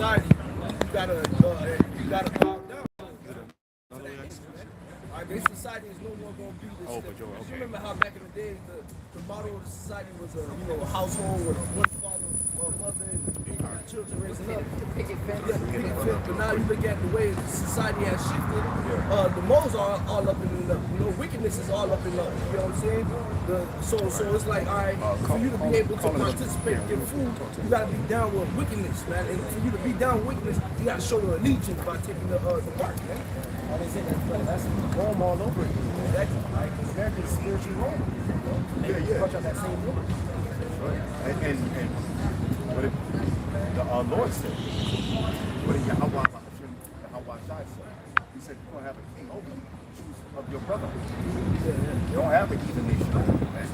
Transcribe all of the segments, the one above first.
society, you gotta calm down. This society is no more going to be this. You remember how back in the day, the model of the society was a a household with one father or mother and children raising up. But now you look at the way society has shifted. The moles are all up and up. Wickedness is all up and up. You know what I'm saying? So it's like, all right, for you to be able to participate in food, you got to be down with wickedness, man. And for you to be down with wickedness, you got to show your allegiance by taking the mark, man. That's Rome all over again. Exactly. Like, America's spiritual Rome. Touch on that same woman. Right. And what the Lord said, what did Yahweh Shai said? He said, you're going to have a king over you, choose of your brother. You don't have an even nation over you, man.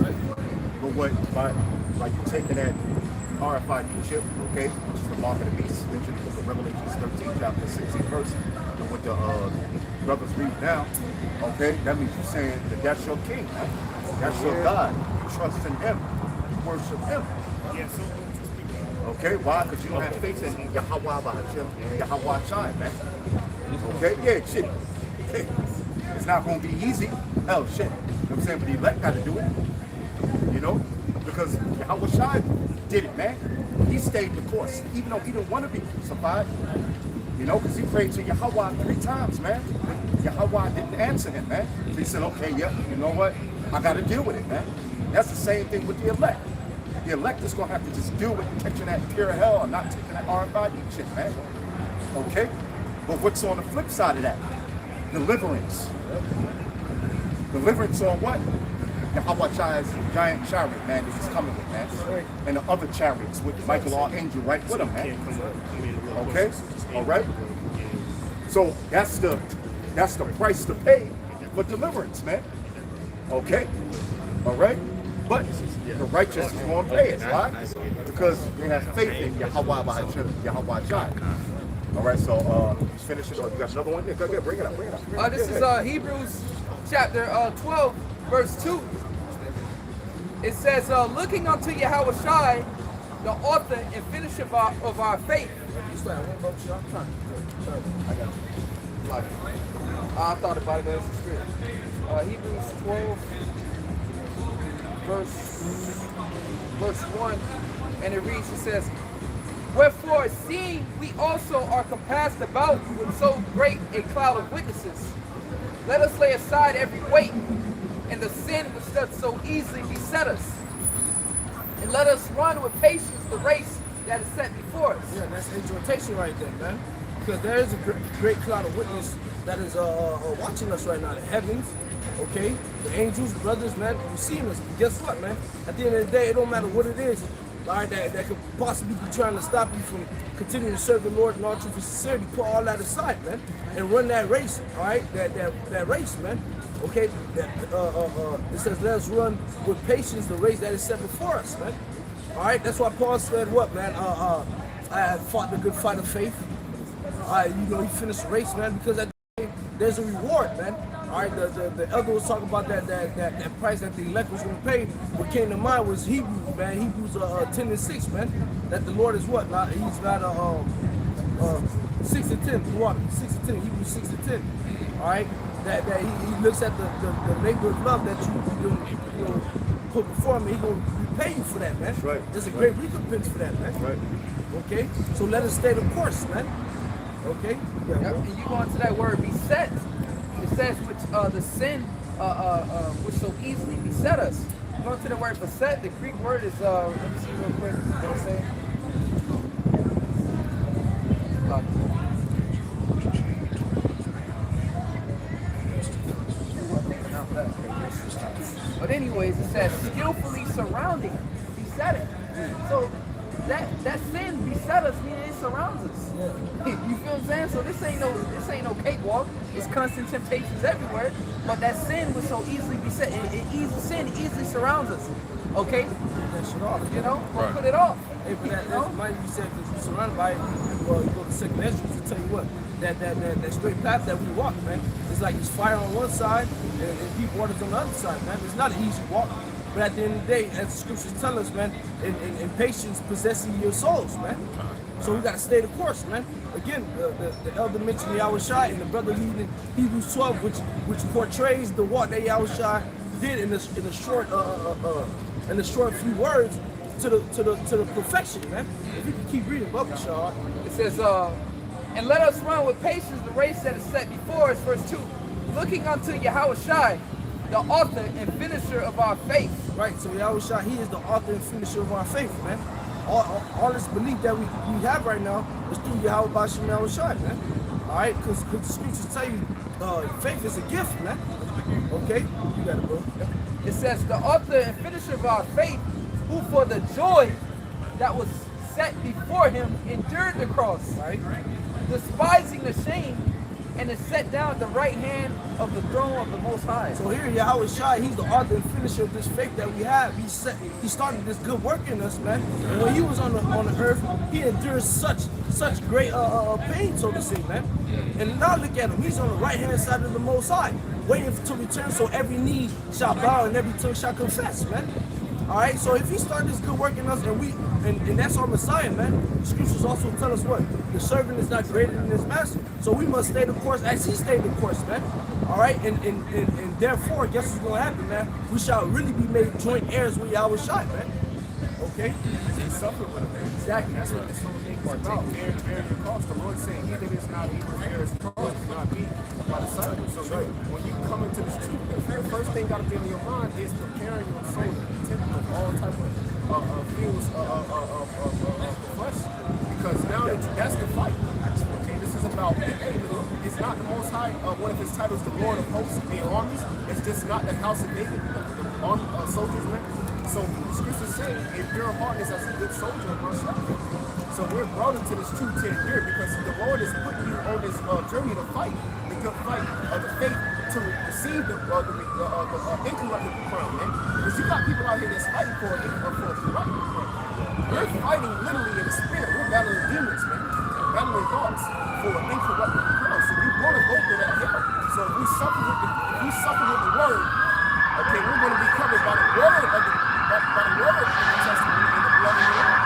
But by you taking that RFID chip, okay, which is the mark of the beast, mentioned in the book of Revelation 13, chapter 16 verse, and what the brothers read now, okay, that means you're saying that that's your king, right? That's your God. You trust in him. You worship him. Yes. Okay, why? Because you don't have faith in Yahweh Bahashim, Yahweh Shai, man. Okay, yeah, shit. It's not going to be easy. Hell, shit. You know what I'm saying? But the elect got to do it. Because Yahweh Shai did it, man. He stayed the course, even though he didn't want to be crucified. Because he prayed to Yahweh 3 times, man. Yahweh didn't answer him, man. So he said, okay, yeah, you know what? I got to deal with it, man. That's the same thing with the elect. The elect is going to have to just deal with catching that pure hell and not taking that RFID shit, man. Okay? But what's on the flip side of that? Deliverance. Deliverance on what? Yahweh Shai's giant chariot, man, that he's coming with, man. And the other chariots with Michael Archangel right with him, man. Okay? All right? So that's the price to pay for deliverance, man. Okay? All right? But the righteous is going to pay it. Why? Because they have faith in Yahweh Shai. All right, so just finish it. You got another one? Yeah, go ahead, bring it up. This is Hebrews chapter 12, verse 2. It says, looking unto Yahweh Shai, the author and finisher of our faith. I thought about it, but it's spirit. Hebrews 12, verse 1, and it reads, it says, wherefore, seeing we also are compassed about with so great a cloud of witnesses, let us lay aside every weight and the sin which doth so easily beset us, and let us run with patience the race that is set before us. Yeah, that's exhortation right there, man. Because there is a great cloud of witness that is watching us right now, the heavens, okay? The angels, the brothers, man, you seeing us. But guess what, man? At the end of the day, it don't matter what it is, all right, that could possibly be trying to stop you from continuing to serve the Lord in all truth and sincerity. Put all that aside, man, and run that race, all right? That race, man. Okay, it says let us run with patience the race that is set before us, man. All right, that's why Paul said what, man? I have fought the good fight of faith. He finished the race, man, because at the end, there's a reward, man. All right, the elder was talking about that price that the elect was going to pay. What came to mind was Hebrews, man. Hebrews 10:6, man. That the Lord is what? He's not 6 to 10. 6 to 10. Hebrews 6 to 10. All right. That he looks at the labor of love that you put before him, he's going to repay you for that, man. That's right. There's a great recompense for that, man. That's right. Okay? So let us stay the course, man. Okay? Yeah, and you go into that word beset. It says which the sin which so easily beset us. You go into the word beset, the Greek word is let me see real quick what it's saying. But anyways, it says skillfully surrounding, besetting. So that sin beset us, meaning it surrounds us. Yeah. You feel what I'm saying? So this ain't no cakewalk. It's constant temptations everywhere. But that sin was so easily beset. Sin easily surrounds us. Okay? That shit off. Right. Put it off. Hey, but that might be said because you're surrounded by it. Well, you go to second Ezra to tell you what. That straight path that we walk, man. It's like it's fire on one side and deep waters on the other side, man. It's not an easy walk. But at the end of the day, as the scriptures tell us, man, in patience possessing your souls, man. So we got to stay the course, man. Again, the elder mentioned Yahushua, and the brother reading Hebrews 12, which portrays the walk that Yahushua did in the short few words to the perfection, man. If you can keep reading, Bubba Shaw. It says, and let us run with patience the race that is set before us, verse 2. Looking unto Yahushua, the author and finisher of our faith. Right, so Yahushua, he is the author and finisher of our faith, man. All this belief that we have right now is through Yahweh Bashim Yahushua, man. All right, because the scriptures tell you faith is a gift, man. Okay, you got it, bro. It says, the author and finisher of our faith, who for the joy that was set before him endured the cross, Right. despising the shame, and is set down at the right hand of the throne of the Most High. So here, Yahweh Shai, he's the author and finisher of this faith that we have. He started this good work in us, man. And when he was on the earth, he endured such great pain, so to say, man. And now look at him. He's on the right hand side of the Most High, waiting to return, so every knee shall bow and every tongue shall confess, man. All right, so if he started this good work in us, and that's our Messiah, man. The scriptures also tell us what? The servant is not greater than his master. So we must stay the course as he stayed the course, man. All right, and therefore, guess what's gonna happen, man? We shall really be made joint heirs with Yahweh Shai, man. Okay? He suffered with him. Exactly. That's what this whole thing is about. Bearing the cross. The Lord saying, he that is not able to bear his cross is not me by the Son. So when you come into this truth, the first thing got to be in your mind is preparing your soul to be tempted of all type of feels of the flesh. Because now that's the fight. Okay, this is about, it's not the Most High, one of his titles, the Lord of hosts, the armies. It's just not the house of David, the army soldiers, man. So the scriptures say, if your heart is as a good soldier of Christ. So we're brought into this true 10 year because the Lord is putting you on this journey to fight, the good fight of the faith to receive the incorruptible crown, man. Because you got people out here that's fighting for a corruptible crown. We're fighting literally in the spirit. We're battling demons, man. Battling thoughts for an incorruptible crown. So we want to go through that hell. So if we suffer with the word, okay, we're going to be covered by the word of the testimony and the blood of the Lord.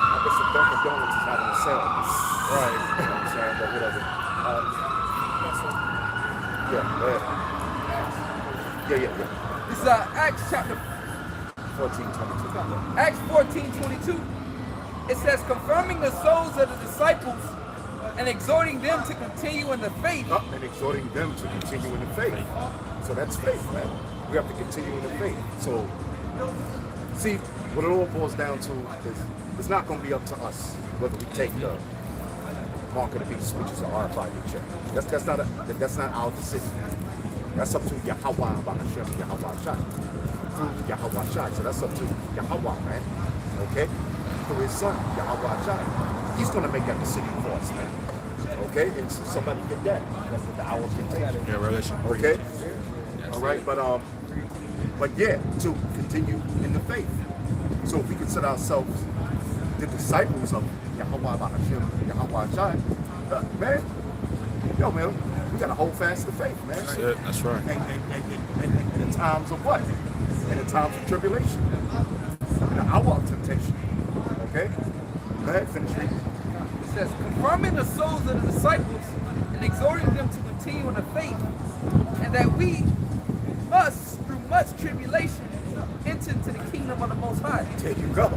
I guess the Dunkin' Donuts is having a sale. Right. You know what I'm saying? But whatever. Yeah. This is Acts chapter 14:22. Acts 14:22. It says, confirming the souls of the disciples and exhorting them to continue in the faith. And exhorting them to continue in the faith. So that's faith, man. We have to continue in the faith. So, see, what it all boils down to is it's not going to be up to us whether we take the mark of the beast, which is an RFID check. That's not our decision. That's up to Yahweh Bahashem, Yahweh Shai. Through Yahweh Shai. So that's up to Yahweh, man. Okay? Through his son, Yahweh Shai. He's going to make that decision for us, man. Okay? And so somebody get that. That's what the hour can take. Yeah, Revelation. Okay? All right, but yeah, to continue in the faith. So if we consider ourselves the disciples of Yahweh Bahashem, Yahweh Shai, man, we gotta hold fast to faith, man. That's it. That's right. And in times of what? In the times of tribulation, in the hour of temptation. Okay? Go ahead, finish reading. It says, confirming the souls of the disciples and exhorting them to continue in the faith, and that we must, through much tribulation, enter into the kingdom of the Most High. There you go.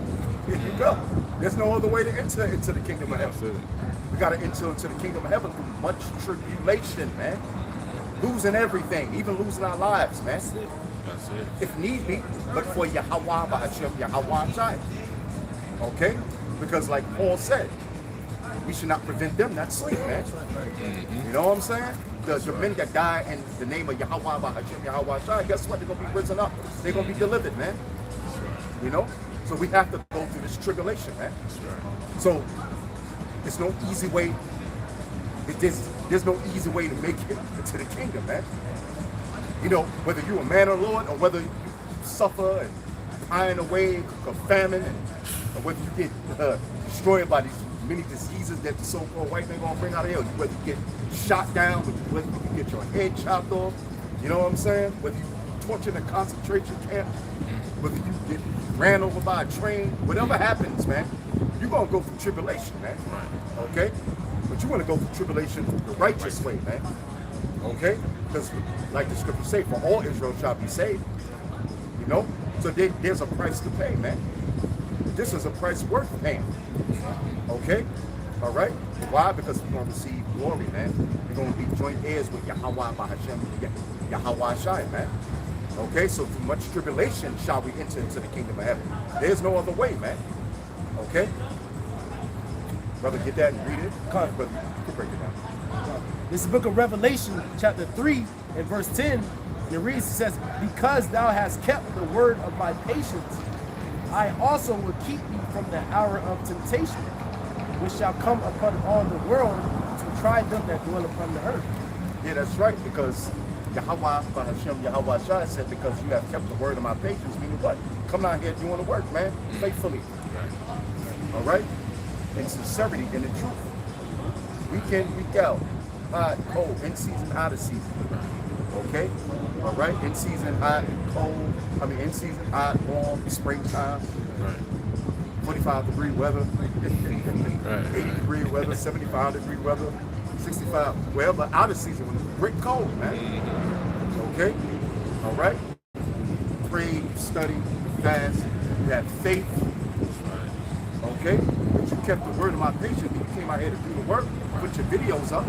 There you go. There's no other way to enter into the kingdom of heaven. We got to enter into the kingdom of heaven through much tribulation, man. Losing everything, even losing our lives, man. That's it. If need be, look for Yahweh Bahashem, Yahweh Shai. Okay? Because like Paul said, we should not prevent them not sleep, man. You know what I'm saying? The men that die in the name of Yahweh Bahashem, Yahweh Shai, guess what? They're going to be risen up. They're going to be delivered, man. You know? So we have to go through this tribulation, man. So there's no easy way. There's no easy way to make it into the kingdom, man. You know, whether you're a man or Lord, or whether you suffer and pine away of famine and or whether you get destroyed by these many diseases that the so-called white man gonna bring out of hell, whether you get shot down, whether you get your head chopped off, you know what I'm saying? Whether you tortured in a concentration camp, whether you get ran over by a train, whatever happens, man, you're gonna go through tribulation, man. Okay? But you wanna go through tribulation the righteous way, man. Okay? Because like the scripture say, for all Israel shall be saved. You know? So there's a price to pay, man. This is a price worth paying. Okay? All right? Why? Because we're going to receive glory, man. We're going to be joint heirs with Yahweh Bahashem, Yahweh Shai, man. Okay? So through much tribulation shall we enter into the kingdom of heaven. There's no other way, man. Okay? Brother, get that and read it. Come on, brother. You can break it down. This is the book of Revelation, chapter 3, and verse 10. And it reads, it says, because thou hast kept the word of my patience, I also will keep thee from the hour of temptation, which shall come upon all the world to try them that dwell upon the earth. Yeah, that's right, because Yahweh Bahashem, Yahweh Shai said, because you have kept the word of my patience, meaning what? Come out here doing the work, man, faithfully. All right? In sincerity and in truth. Week in, week out, hot, cold, in season, out of season. Okay? All right? In season, hot, cold, in season, hot, warm, springtime. Right. 45-degree weather, 80-degree weather, 75-degree weather, 65, wherever out of season when it's brick cold, man. Okay? All right? Pray, study, fast, you have faith. Okay? But you kept the word of my patience. You came out here to do the work, put your videos up.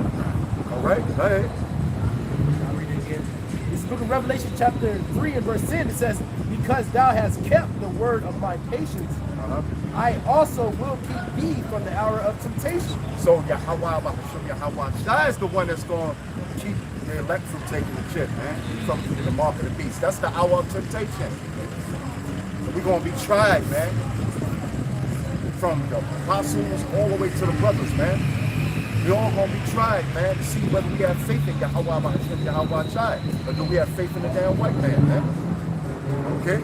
All right? Go ahead. I'll read it again. This is the book of Revelation, chapter 3, and verse 10. It says, because thou hast kept the word of my patience, I also will keep thee from the hour of temptation. So Yahweh Shai is the one that's going to keep the elect from taking the chip, man, from the mark of the beast. That's the hour of temptation. We're going to be tried, man, from the apostles all the way to the brothers, man. We're all going to be tried, man, to see whether we have faith in Yahweh Shai, or do we have faith in the damn white man, man. Okay?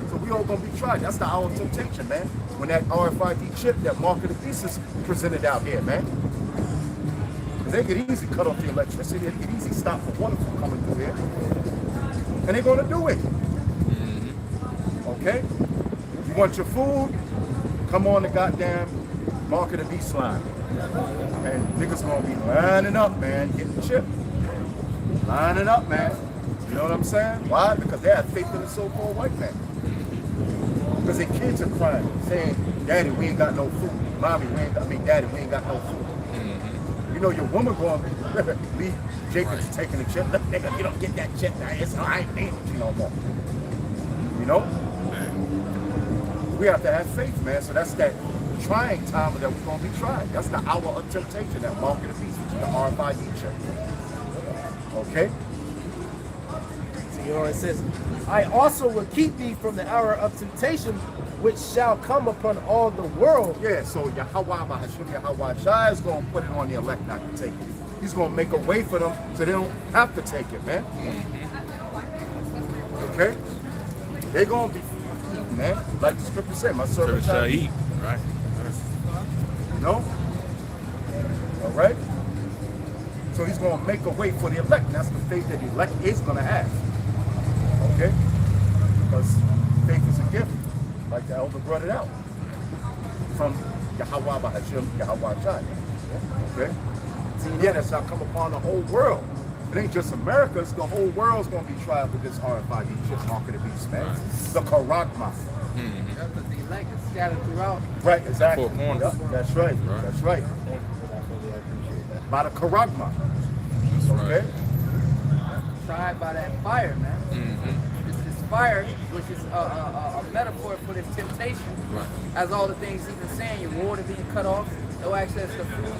So we all gonna be tried. That's the hour of temptation, man. When that RFID chip, that mark of the beast is presented out here, man. Because they could easily cut off the electricity. They could easily stop the water from coming through here. And they're gonna do it. Okay? You want your food? Come on the goddamn mark of the beast line. And niggas gonna be lining up, man, getting the chip. Lining up, man. You know what I'm saying? Why? Because they have faith in the so-called white man. Because their kids are crying, saying, Daddy, we ain't got no food. Mommy, Daddy, we ain't got no food. You know, your woman going to leave Jacob's taking the chip. Look, nigga, you don't get that chip now. I ain't paying with you no more. You know? We have to have faith, man. So that's that trying time that we're going to be tried. That's the hour of temptation, that mark of the beast, which is the RFID chip. Okay? You know, it says, I also will keep thee from the hour of temptation, which shall come upon all the world. Yeah, so Yahweh Bahashem, Yahweh Shai is going to put it on the elect not to take it. He's going to make a way for them so they don't have to take it, man. Okay? They're going to be, man, like the scripture said, my servant shall eat. Right. You know? All right? So he's going to make a way for the elect. And that's the faith that the elect is going to have. Okay? Because faith is a gift, like the elder brought it out, from Yahweh Bahashem, Yahweh Shai. Okay? See, yeah, that shall come upon the whole world. It ain't just America, it's the whole world's going to be tried with this RFID chip mark of the beast, man. The Karagma. Because the elect is scattered throughout. Right, exactly. Four corners. Yep, that's right. That's right. By the Karagma. Okay? Tried by that fire, man. This fire, which is a metaphor for this temptation, as all the things he's been saying, your water being cut off, no access to food.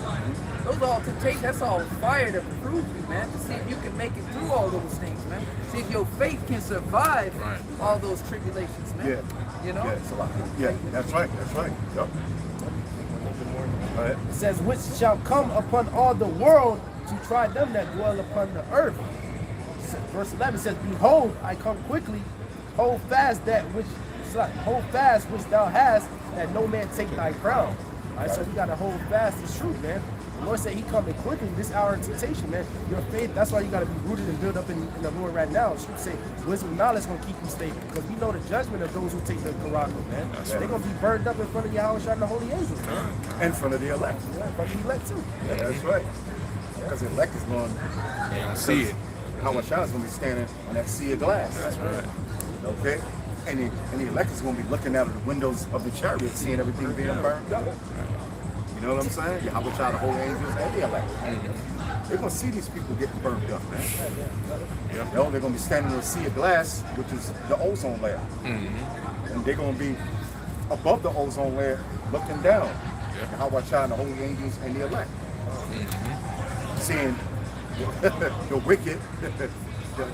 Those are all temptations. That's all fire to prove you, man, to see if you can make it through all those things, man. See if your faith can survive all those tribulations, man. Yeah. You know? Yeah, it's a lot. Yeah, that's right. That's right. Yep. All right. It says, which shall come upon all the world to try them that dwell upon the earth. Verse 11 says, behold, I come quickly, hold fast that which Hold fast which thou hast, that no man take thy crown. All right, so we gotta hold fast this truth, man. The Lord said He coming quickly. This hour of temptation, man. Your faith. That's why you gotta be rooted and built up in the Lord right now. The truth say, wisdom and knowledge gonna keep you stable, because we know the judgment of those who take the Karaka, man. They're gonna be burned up in front of Yahweh and the holy angels, man. In front of the elect. Yeah, in front of the elect too. Yeah, that's right. Because the elect is going. They don't see it. How much is going to be standing on that sea of glass. That's right. Okay? And the elect is going to be looking out of the windows of the chariot, seeing everything being burned up. You know what I'm saying? Yahweh child, the holy angels, and the elect. They're going to see these people getting burned up, man. You know, they're going to be standing on a sea of glass, which is the ozone layer. And they're going to be above the ozone layer, looking down. Yahweh child, the holy angels, and the elect. Seeing the wicked,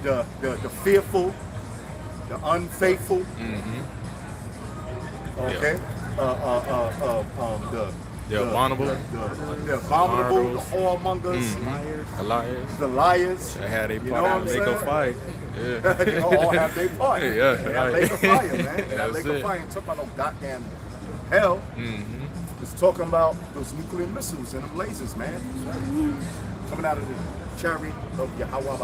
the fearful, the unfaithful, okay, the abominable, the abominable, the whoremongers, the liars. They had a You know part what out I'm Lake of saying? Fire. Yeah. They all have their part. Yeah, They have right. Lake of Fire, man. That That's Lake of it. Fire ain't talking about no goddamn hell. It's talking about those nuclear missiles and them lasers, man. Coming out of the chariot of Yahweh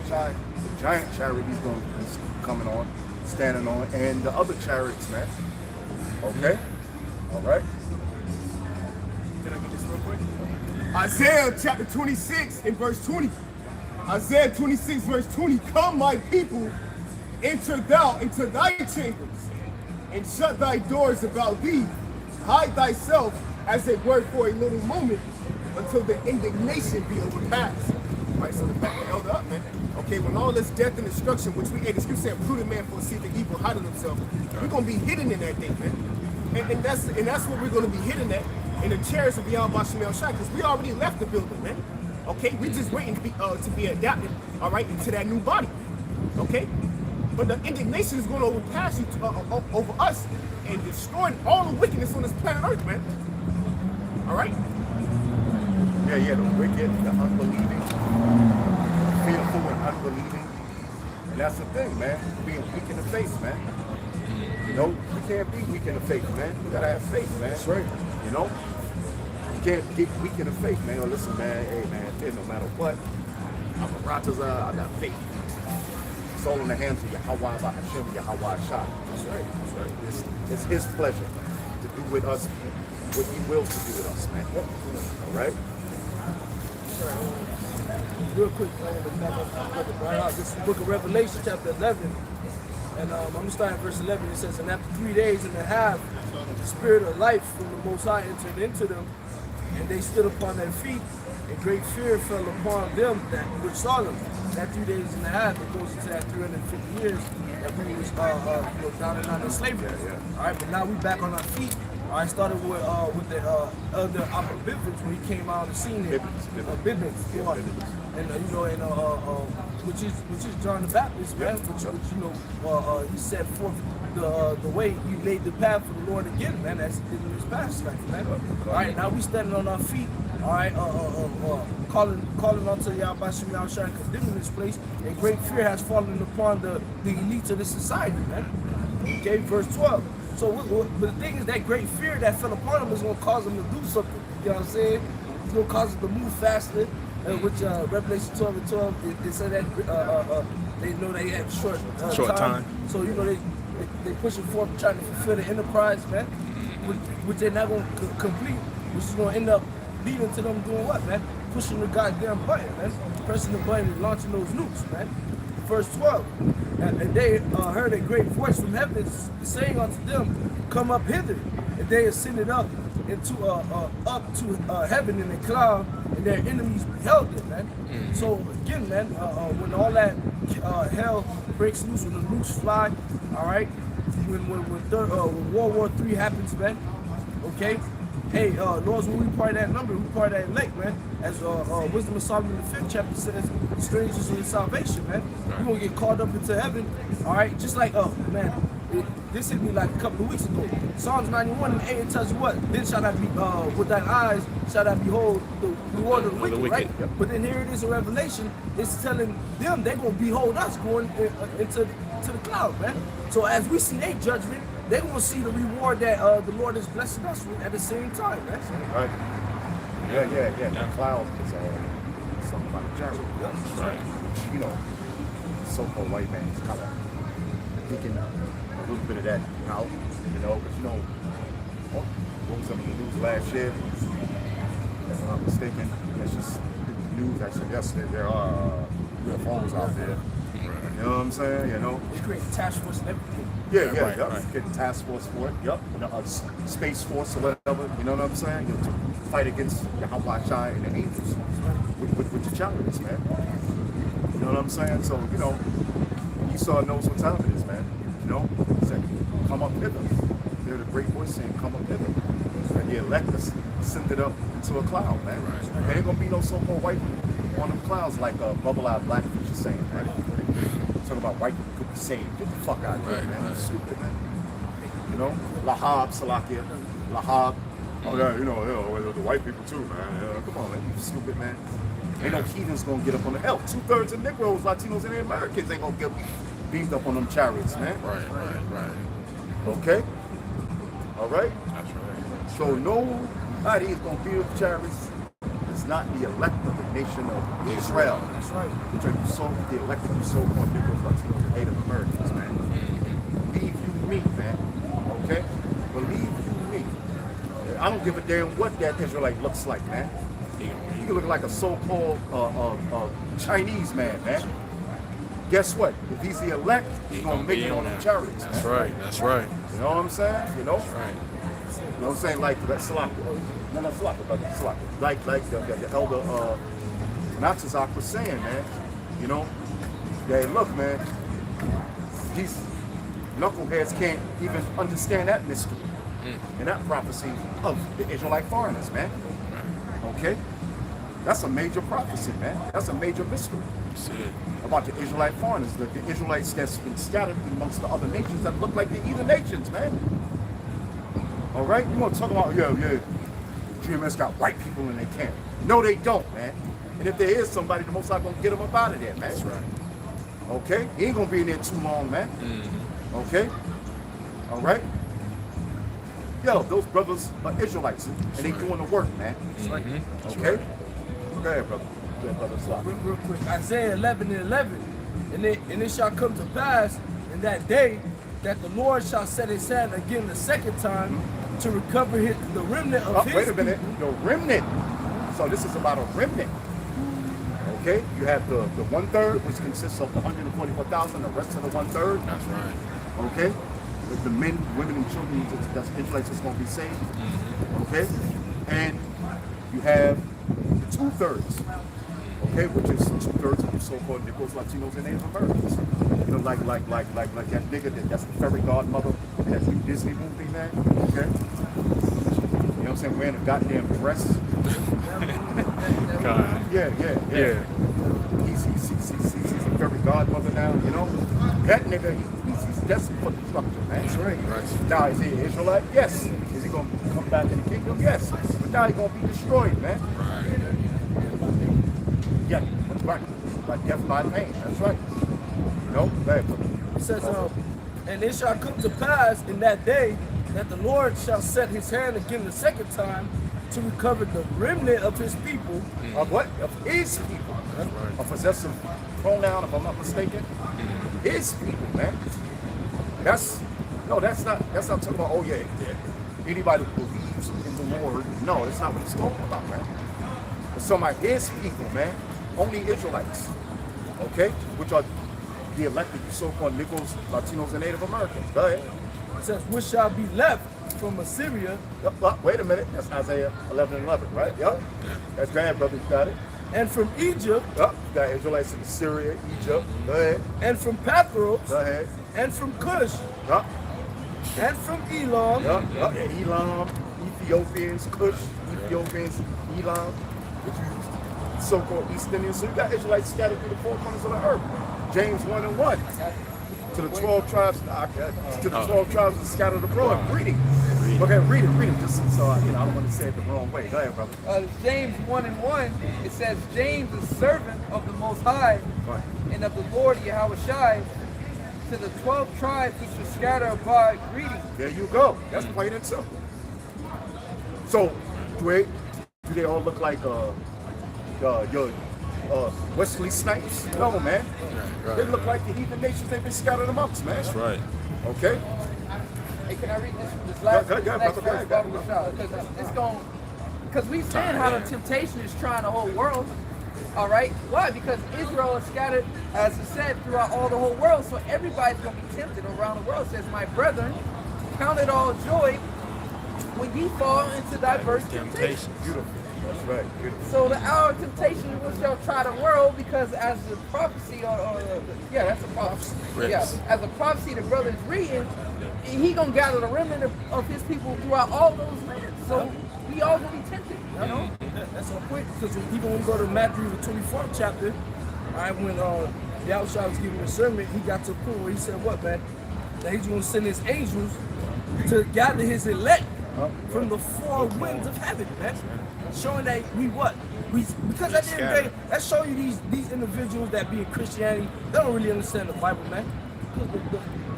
Shai, the giant chariot he's going to be coming on, standing on, and the other chariots, man. Okay? All right? Can I get this real quick? Isaiah chapter 26 and verse 20. Isaiah 26 verse 20. Come, my people, enter thou into thy chambers, and shut thy doors about thee. Hide thyself, as it were, for a little moment, until the indignation be overpassed. Right, so the back the elder up, man. Okay, when all this death and destruction, which we ate, the scripture said, prudent man foresee the evil hiding himself, we're gonna be hidden in that thing, man. And that's what we're gonna be hidden at, in the chairs of Yahweh Shai, because we already left the building, man. Okay, we just waiting to be adapted, all right, into that new body. Okay? But the indignation is gonna overpass you over us and destroying all the wickedness on this planet Earth, man. All right? Yeah, the wicked, the unbelieving, fearful and unbelieving. And that's the thing, man. Being weak in the faith, man. You know, we can't be weak in the faith, man. We gotta have faith, man. That's right. You know? You can't get weak in the faith, man. Or listen, man, hey, man, no matter what, I'm a Ratazah, I got faith. It's all in the hands of Yahweh Hashem, Yahweh Shai. That's right. That's right. It's His pleasure to do with us what He wills to do with us, man. All right? Real quick, this is the book of Revelation, chapter 11. And I'm going to start at verse 11. It says, and after 3 days and a half, the spirit of life from the Most High entered into them, and they stood upon their feet, and great fear fell upon them that which saw them. That 3 days and a half, it goes into that 350 years that we was down and out in slavery. All right, but now we back on our feet. I started with the elder Bibbins when he came out on the scene. Bibbins, and which is John the Baptist, man. Which he set forth the way, he laid the path for the Lord again, man. That's in his past life, man. All right, now we standing on our feet. All right, calling unto Yahweh Shai, condemning this place, and great fear has fallen upon the elites of this society, man. Okay, verse 12. So, but the thing is, that great fear that fell upon them is going to cause them to do something. You know what I'm saying? It's going to cause them to move faster, which Revelation 12 and 12, they said that they know they have short time. So, they pushing forth trying to fulfill the enterprise, man, which they're not going to complete, which is going to end up leading to them doing what, man? Pushing the goddamn button, man. Pressing the button and launching those nukes, man. Verse 12, and they heard a great voice from heaven saying unto them, come up hither. And they ascended up to heaven in a cloud, and their enemies beheld them, man. So again, man, when all that hell breaks loose, when the nukes fly, all right, when World War III happens, man, okay. Hey, Lord's when we part of that number, we part of that elect, man. As Wisdom of Solomon in the 5th chapter says, strangers in salvation, man. We're gonna get called up into heaven, all right? Just like, this hit me like a couple of weeks ago. Psalms 91 and 8, it tells you what? Then shall I be, with thine eyes shall I behold the reward of the wicked, right? Yep. But then here it is in Revelation, it's telling them they're gonna behold us going into to the cloud, man. So as we see their judgment, they will see the reward that the Lord is blessing us with at the same time, man. Right. Yeah. That cloud is something about a journey. Right. You know, so-called white man is kind of thinking a little bit of that out, you know, because, you know, what was up in the news last year? If I'm not mistaken, it's just the news that suggests that there are UFOs out there. You know what I'm saying? You know? They create a task force and everything. Yeah. Getting task force for it. Yep. You know, space force or whatever. You know what I'm saying? You know, to fight against the Hawashai and the angels with the chariots, man. You know what I'm saying? So, you know, Esau knows what time it is, man. You know? He said, come up hither. They're the great voice saying, come up hither. And the elect us sent it up into a cloud, man. There ain't gonna be no so-called white people on them clouds like bubble-eyed black fish is saying, man. Talking about white people could be saved. Get the fuck out of here, man. That's stupid, man. You know? Lahab, Salakia. Lahab. Oh, yeah, you know, the white people too, man. Come on, man. You stupid, man. Ain't no heathens gonna get up on the hell. 2/3 of Negroes, Latinos, and Americans ain't gonna get beamed up on them chariots, man. Right. Okay? All right? That's right. So nobody is gonna beat up chariots. It's not the elect of the nation of Israel. That's right. Which are the elected so-called Negroes, Latinos, and Native Americans, man. Believe you me, man. Okay? Believe you me. I don't give a damn what that Israelite looks like, man. He can look like a so-called Chinese man, man. Guess what? If he's the elect, he's gonna make it on them chariots. That's man. right. That's right. You know what I'm saying? You know? That's right. You know what I'm saying? Like that Salaka. No, Salaka, brother. Salaka. Like the elder Natsazak was saying, man. You know? Yeah, look, man. These knuckleheads can't even understand that mystery and that prophecy of the Israelite foreigners, man. Okay? That's a major prophecy, man. That's a major mystery. About the Israelite foreigners, the Israelites that's been scattered amongst the other nations that look like the heathen nations, man. All right? You want to talk about, GMS got white people in their camp. No, they don't, man. And if there is somebody, the Most High gonna get them up out of there, man. That's right. Okay? He ain't gonna be in there too long, man. Okay? All right? Yo, those brothers are Israelites, and they doing the work, man. Okay? Go ahead, brother. Go ahead, brother. Stop. Real quick, Isaiah 11:11, and it shall come to pass in that day that the Lord shall set his hand again the second time to recover the remnant of his Wait a minute. people. The remnant. So this is about a remnant. Okay? You have the 1/3, which consists of the 144,000, the rest of the 1/3. That's right. Okay? With the men, women, and children that's Israelites is going to be saved. Okay? And you have the 2/3. Okay, which is 2/3 of the so-called Negroes, Latinos, and Native Americans. You know, like that nigga that's the fairy godmother in that new Disney movie, man. Okay, you know what I'm saying? Wearing a goddamn dress. God. Yeah. He's a fairy godmother now. You know, that nigga, he's destined for destruction, man. That's right. Now is he an Israelite? Yes. Is he gonna come back in the kingdom? Yes. But now he's gonna be destroyed, man. Yeah, that's right. By death by pain. That's right. You know, It says, and it shall come to pass in that day that the Lord shall set his hand again the second time to recover the remnant of his people. Of what? Of his people. A possessive pronoun, if I'm not mistaken. His people, man. That's not talking about, anybody who believes in the Lord. No, that's not what it's talking about, man. It's talking about his people, man. Only Israelites. Okay? Which are the elected so-called Negroes, Latinos, and Native Americans. Go ahead. It says, which shall be left from Assyria. Wait a minute. That's Isaiah 11:11, right? Yep. That's good, brother. You got it. And from Egypt. Yep. You got Israelites in Syria, Egypt. Go ahead. And from Pathros. Go ahead. And from Cush. Yep. And from Elam. Yep. And Elam, Ethiopians, Cush, Ethiopians, Elam, which you so-called East Indians. So you got Israelites scattered through the four corners of the earth. James 1:1. To the 12 tribes, to the 12 tribes that scattered abroad. Reading. Okay, read it. Just so I don't want to say it the wrong way. Go ahead, brother. James 1:1, it says, James, the servant of the Most High, Right. and of the Lord Yahushai, to the 12 tribes which were scattered abroad, greeting. There you go. That's plain and simple. So, do they all look like your Wesley Snipes? No, man. Right. They look like the heathen nations they've been scattered amongst, man. That's right. Okay? Hey, can I read this last, Go ahead, next brother, verse? go ahead. Because it's going, because we saying how the temptation is trying the whole world. All right? Why? Because Israel is scattered, as it said, throughout all the whole world. So everybody's going to be tempted around the world. It says, my brethren, count it all joy when ye fall into diverse temptations. Beautiful. That's right. Beautiful. So the hour of temptation which shall try the world, because as the prophecy, yeah, that's a prophecy. Yeah, as a prophecy the brother's reading, he gonna gather the remnant of his people throughout all those lands. So we all gonna be tempted, you know? That's so quick, because even when we go to Matthew, the 24th chapter, all right, when Yahushua was giving a sermon, he got to a point where he said, what, man? That he's going to send his angels to gather his elect from the four winds of heaven, man. Showing that because at the end of the day, that's showing you these individuals that be in Christianity, they don't really understand the Bible, man.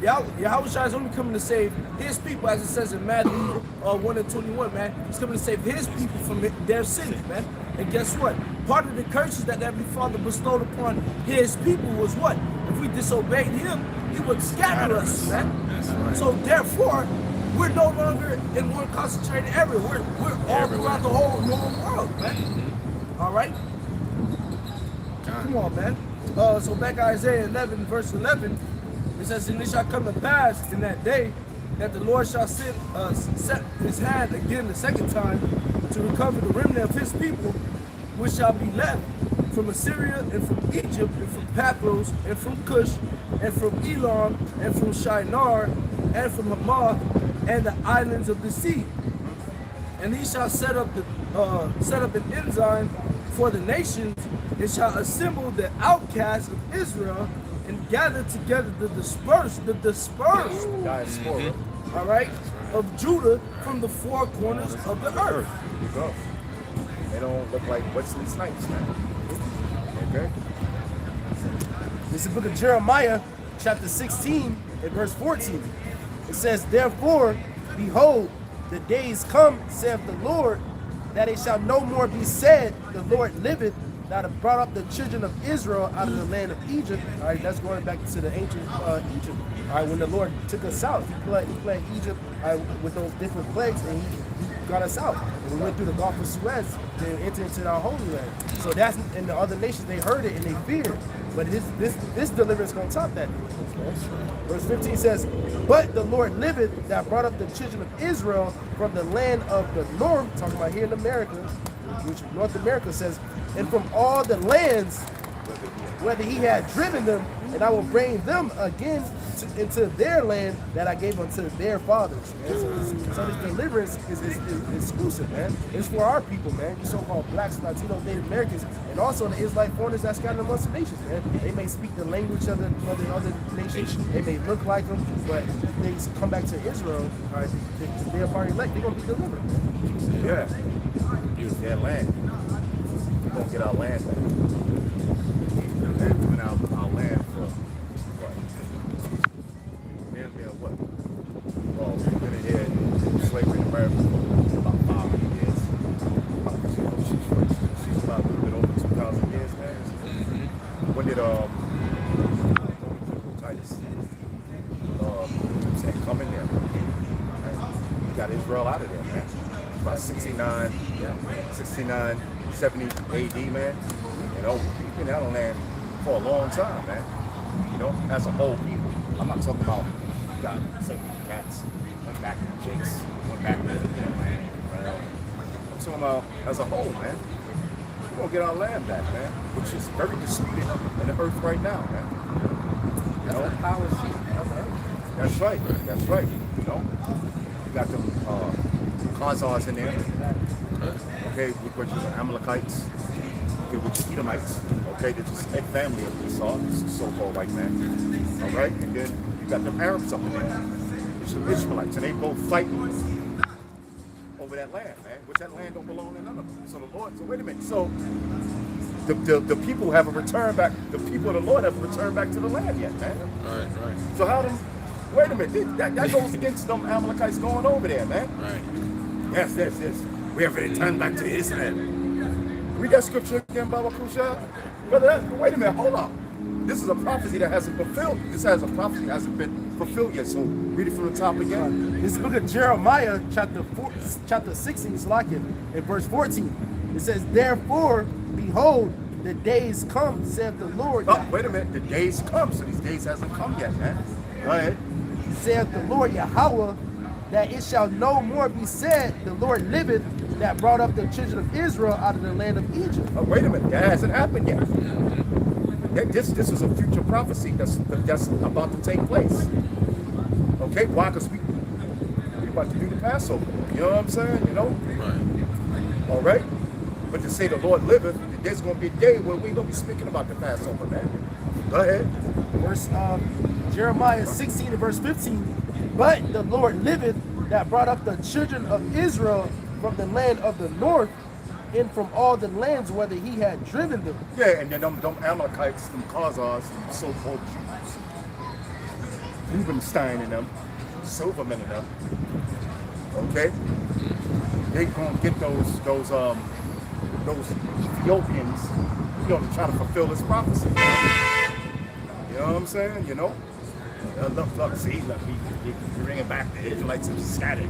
Yahushua is only coming to save his people, as it says in Matthew 1:21, man. He's coming to save his people from their sins, man. And guess what? Part of the curses that Heavenly Father bestowed upon his people was what? If we disobeyed him, he would scatter us, man. That's right. So therefore, we're no longer in one concentrated area. We're all throughout the whole known world, man. All right? Come on, man. So back Isaiah 11, verse 11, it says, and it shall come to pass in that day that the Lord shall set his hand again the second time to recover the remnant of his people, which shall be left from Assyria and from Egypt and from Pathros and from Cush and from Elam and from Shinar and from Hamath and the islands of the sea. And he shall set up an ensign for the nations, and shall assemble the outcasts of Israel and gather together the dispersed, Diaspora. all right, of Judah from the four corners of the earth. There you go. They don't look like Wesley Snipes, man. Okay? This is the book of Jeremiah, chapter 16, and verse 14. It says, therefore, behold, the days come, saith the Lord, that it shall no more be said, the Lord liveth, that have brought up the children of Israel out of the land of Egypt. All right, that's going back to the ancient Egypt. All right, when the Lord took us out, he plagued Egypt with those different plagues, and he got us out. And we went through the Gulf of Suez to enter into our holy land. So that's, and the other nations, they heard it and they feared. But this deliverance going to top that. Verse 15 says, but the Lord liveth, that brought up the children of Israel from the land of the north, talking about here in America, which North America says, and from all the lands, whether he had driven them, and I will bring them again into their land that I gave unto their fathers. Man. So this deliverance is exclusive, man. It's for our people, man. You so-called blacks, Latinos, Native Americans, and also the Israelite foreigners that's scattered amongst the nations, man. They may speak the language of the other nations. They may look like them, but if they come back to Israel, all right, they're part elect. They're gonna be delivered, man. Yeah. Beautiful. Their land. We're gonna get our land back. And our land for what? What? Well, we've been here in slavery in America for about 500 years. She's about a little bit over 2,000 years, man. When did Titus come in there? He got Israel out of there, man. About 69, 70 AD, man. You know, we've been out on land for a long time, man. You know, as a whole people. I'm not talking about God, say cats, went back to Jakes, went back to their land. Right? I'm talking about as a whole, man. We're gonna get our land back, man, which is very disputed in the earth right now, man. You know, power seat. That's right. That's right. You know, you got them Khazars in there. Okay, which is Amalekites. Okay, which is Edomites. Okay, they're just a family of Esau, so-called white man. All right, and then you got them Arabs up in there. It's the Israelites, and they both fighting over that land, man, which that land don't belong to none of them. So the Lord, so wait a minute. So the people haven't returned back, the people of the Lord haven't returned back to the land yet, man. Right, right, So how them, wait a minute, that goes against them Amalekites going over there, man. right. Yes. We have returned back to Israel. Read that scripture again, Baba Kusha. Brother, wait a minute, hold on. This is a prophecy that hasn't fulfilled. This has a prophecy that hasn't been fulfilled yet. So read it from the top again. This book of Jeremiah, chapter 16, is like it, in verse 14. It says, therefore, behold, the days come, saith the Lord. Oh, wait a minute, the days come. So these days hasn't come yet, man. Go ahead. Saith the Lord Yahweh, that it shall no more be said, the Lord liveth, that brought up the children of Israel out of the land of Egypt. Oh, wait a minute, that hasn't happened yet. This is a future prophecy that's about to take place. Okay, why? Because we about to do the Passover. You know what I'm saying? You know? Right. All right? But to say the Lord liveth, there's going to be a day where we're going to be speaking about the Passover, man. Go ahead. Verse Jeremiah 16 and verse 15. But the Lord liveth, that brought up the children of Israel from the land of the north, and from all the lands whither he had driven them. Yeah, and then them Amalekites, them Khazars, them so-called Jews, Rubenstein and them, Silverman and them, okay? They gonna get those Ethiopians, you know, to try to fulfill this prophecy. You know what I'm saying? You know? Look, see, look, he bringing back the Israelites and scattered.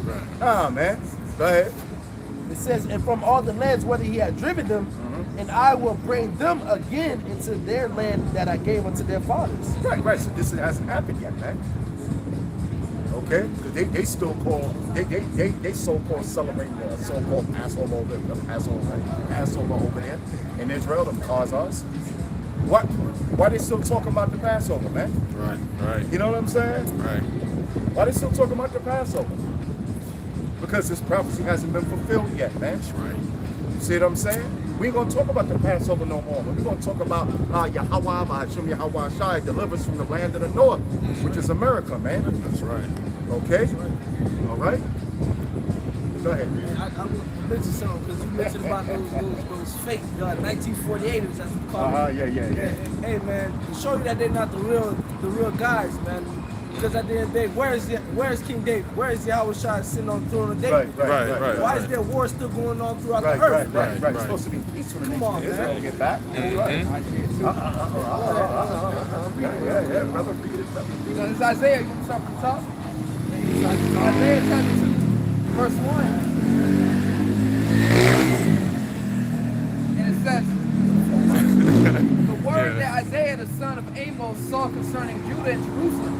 Right. Ah, man. Go ahead. It says, and from all the lands whither he had driven them, and I will bring them again into their land that I gave unto their fathers. Right. So this hasn't happened yet, man. Okay? Because they still call, they so-called celebrate the so-called Passover over there in Israel, them Khazars. Why they still talking about the Passover, man? Right. You know what I'm saying? Right. Why they still talking about the Passover? Because this prophecy hasn't been fulfilled yet, man. Right. You see what I'm saying? We ain't gonna talk about the Passover no more. We're gonna talk about how Yahweh, Hashem Yahweh Shai delivers from the land of the north, which is America, man. That's right. Okay? All right? Go ahead. I mentioned something because you mentioned about those fake 1948ers, as we call them. Yeah. Hey man, to show you that they're not the real guys, man. Because at the end of the day, where is King David? Where is Yahweh Shai sitting on the throne of David? Right. Why is there war still going on throughout the earth? Right. It's supposed to be peace for the nation of Israel to get back. Yeah, brother. It's Isaiah, you can start from the top. Isaiah chapter 2, verse 1. And it says, the word that Isaiah the son of Amos saw concerning Judah and Jerusalem,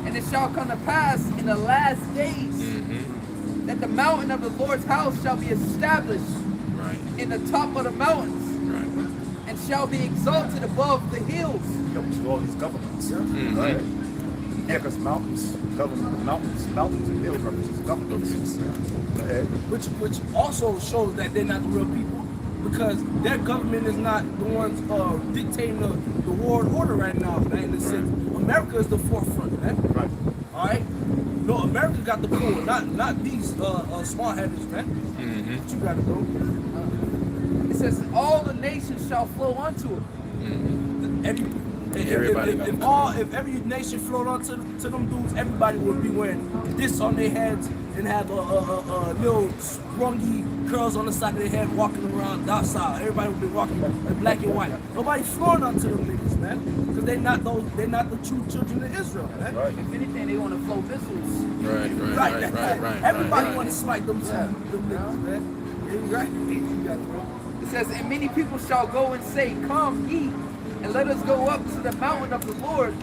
and it shall come to pass in the last days that the mountain of the Lord's house shall be established in the top of the mountains, and shall be exalted above the hills. All these governments. Right. Yeah, because mountains and hills represent governments. Go ahead. Which also shows that they're not the real people, because their government is not the ones dictating the world order right now, man. In the sense, America is the forefront, man. Right. All right. No, America got the pull, not these small headers, man. What you gotta do? It says, all the nations shall flow unto it. If every nation flowed onto them dudes, everybody would be wearing this on their heads and have little scrungy curls on the side of their head, walking around outside. Everybody would be walking in black and white. Nobody flowing onto them niggas, man, because they're not the true children of Israel, man. Right. If anything, they want to flow missiles. Right. Everybody want to smite them niggas, man. Yeah, you right. You got it, bro. It says, and many people shall go and say, come, eat, and let us go up to the mountain of the Lord,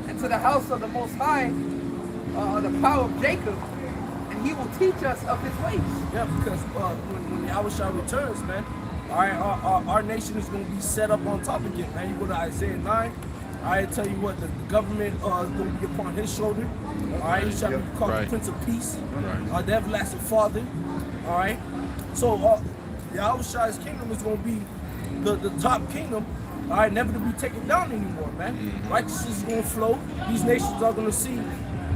and to the house of the Most High, the power of Jacob, and he will teach us of his ways. Yeah, because when Yahweh Shai returns, man, all right, our nation is going to be set up on top again, man. You go to Isaiah 9, I tell you what, the government is going to be upon his shoulder. All right, he shall be called the Prince of Peace, the everlasting Father. All right, so Yahweh Shai's kingdom is going to be the top kingdom. All right, never to be taken down anymore, man. Righteousness is going to flow. These nations are going to see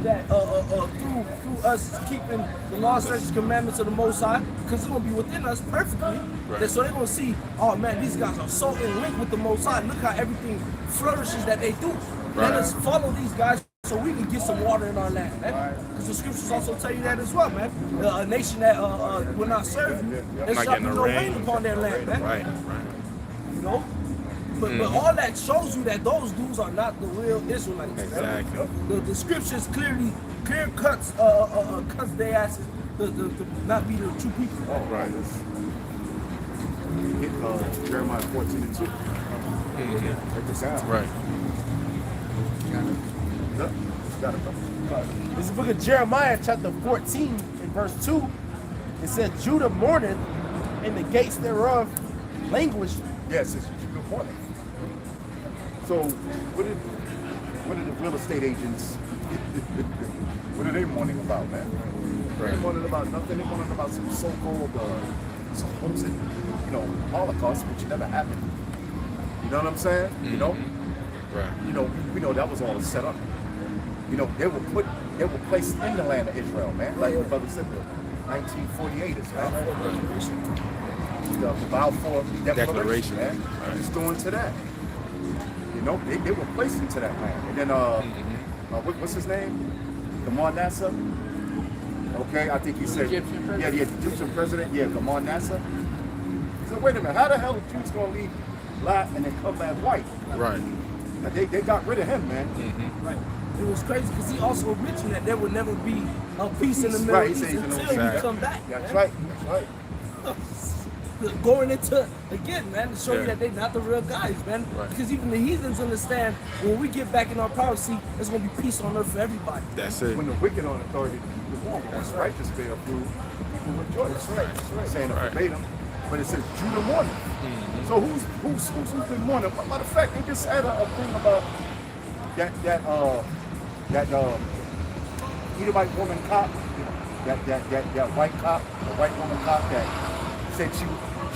that through us keeping the law, statutes, commandments of the Most High, because it's gonna be within us perfectly. Right. So they're gonna see, oh man, these guys are so in link with the Most High. Look how everything flourishes that they do. Let us follow these guys so we can get some water in our land, man. Because the scriptures also tell you that as well, man. A nation that will not serve you, there Not shall be getting no the rain rain. upon their land, man. Right. You know? But all that shows you that those dudes are not the real Israelites. Man. Exactly. The scriptures clear cuts their asses to not be the true people. Oh, right. Hit Jeremiah 14:2. Check this out. Right. Got it, bro. This is the book of Jeremiah, chapter 14, and verse 2. It said, Judah mourneth, and the gates thereof languish. Yes, it's good morning. So, what are the real estate agents? What are they mourning about, man? They're mourning about nothing. They're mourning about some so-called, supposed, Holocaust, which never happened. You know what I'm saying? You know? Right. You know, we know that was all set up. You know, they were placed in the land of Israel, man. Like the brother said, the 1948 is, man. The Balfour Declaration, man. It's doing to that. You know, they were placed into that land. And then, what's his name? Gamal Nasser. Okay, I think he said, the Egyptian president, Gamal Nasser. He said, wait a minute, how the hell are Jews going to leave black and then come back white? Right. They got rid of him, man. Right. It was crazy because he also mentioned that there would never be a peace in the Middle East until we come back. That's man. right. That's right. Going into, again, man, to show you that they're not the real guys, man. Right. Because even the heathens understand when we get back in our power seat, there's going to be peace on earth for everybody. That's it. When the wicked on authority, the wrong one's righteous bear fruit, people rejoice. That's right. That's right. Saying it verbatim, but it says Judah mourning. So who's been mourning? Matter of fact, they just had a thing about that Edomite woman cop, that white cop, the white woman cop that said she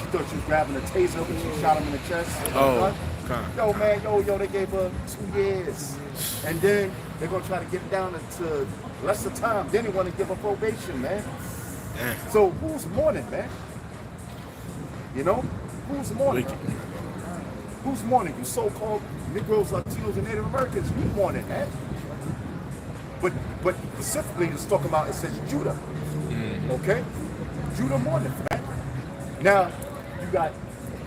thought she was grabbing a taser, but she shot him in the chest. Oh, Yo, man, they gave her 2 years. And then they're going to try to get it down to lesser time. Then they want to give her probation, man. So who's mourning, man? You know? Who's mourning? Who's mourning? You so-called Negroes, Latinos, and Native Americans, you mourning, man. But specifically, it's talking about, it says Judah. Okay? Judah mourning, man. Now, you got,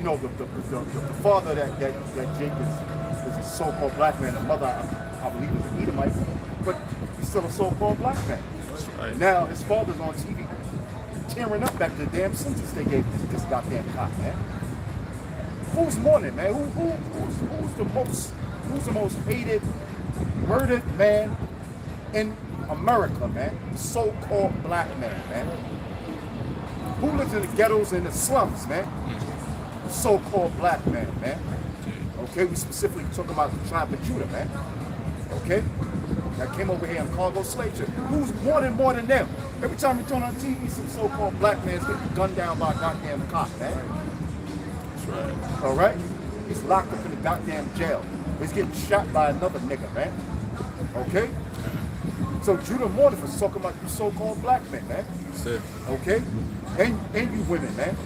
the father that Jake is a so-called black man. The mother, I believe, is an Edomite, but he's still a so-called black man. Right. Now, his father's on TV tearing up at the damn sentence they gave this goddamn cop, man. Who's mourning, man? Who's the most hated, murdered man in America, man? So-called black man. Who lives in the ghettos and the slums, man? So-called black man. Okay, we specifically talking about the tribe of Judah, man. Okay? That came over here in cargo slave ship. Who's mourning more than them? Every time we turn on TV, some so-called black man's getting gunned down by a goddamn cop, man. That's right. All right? He's locked up in the goddamn jail. He's getting shot by another nigga, man. Okay? So Judah mourning for talking about you so-called black men, man. That's it. Okay? And you women, man.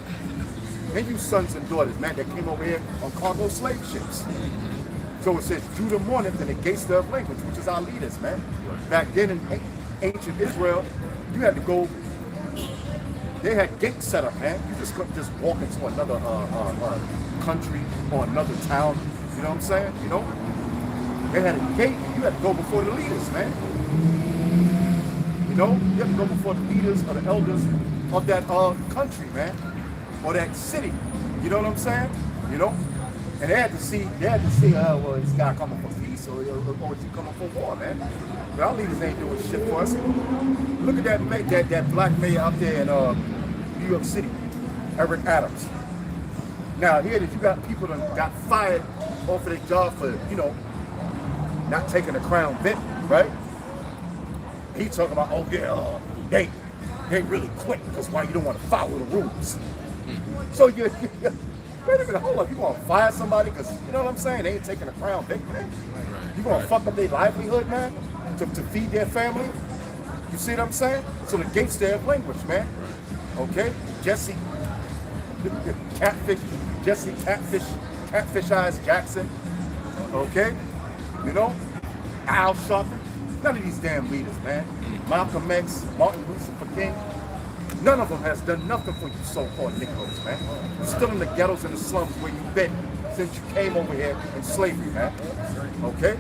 And you sons and daughters, man, that came over here on cargo slave ships. So it says Judah mourning in the gates of language, which is our leaders, man. Back then in ancient Israel, you had to go, they had gates set up, man. You just couldn't just walk into another country or another town, you know what I'm saying? You know? They had a gate and you had to go before the leaders, man. You know? You had to go before the leaders or the elders of that country, man. Or that city. You know what I'm saying? You know? And they had to see, well, this guy coming for peace or is he coming for war, man? But our leaders ain't doing shit for us. Look at that black mayor up there in New York City, Eric Adams. Now here that you got people that got fired off of their job for, not taking a Crown Vic, right? He talking about, they really quit because why you don't want to follow the rules. So you wait a minute, hold up, you gonna fire somebody because you know what I'm saying? They ain't taking a Crown Vic, man. You gonna fuck up their livelihood, man? to feed their family. You see what I'm saying? So the gates their language, man. Okay? Jesse Catfish Eyes Jackson. Okay? You know? Al Sharpton. None of these damn leaders, man. Malcolm X, Martin Luther King. None of them has done nothing for you so-called Negroes, man. You're still in the ghettos and the slums where you've been since you came over here in slavery, man. Okay?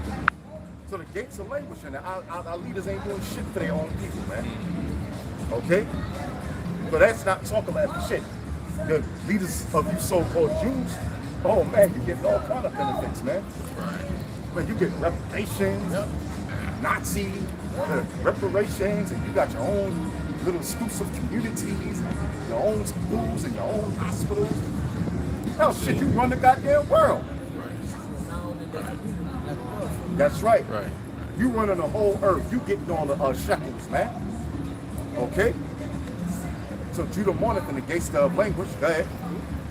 So the gates are languishing. Our leaders ain't doing shit for their own people, man. Okay? But that's not talking about shit. The leaders of you so-called Jews, oh man, you get all kind of benefits, man. Man, you get reparations, Nazi reparations, and you got your own little exclusive communities, your own schools and your own hospitals. Hell, shit, you run the goddamn world. That's right. You running the whole earth. You getting all the shekels, man. Okay? So Judah mourneth in the gates of language. Go ahead.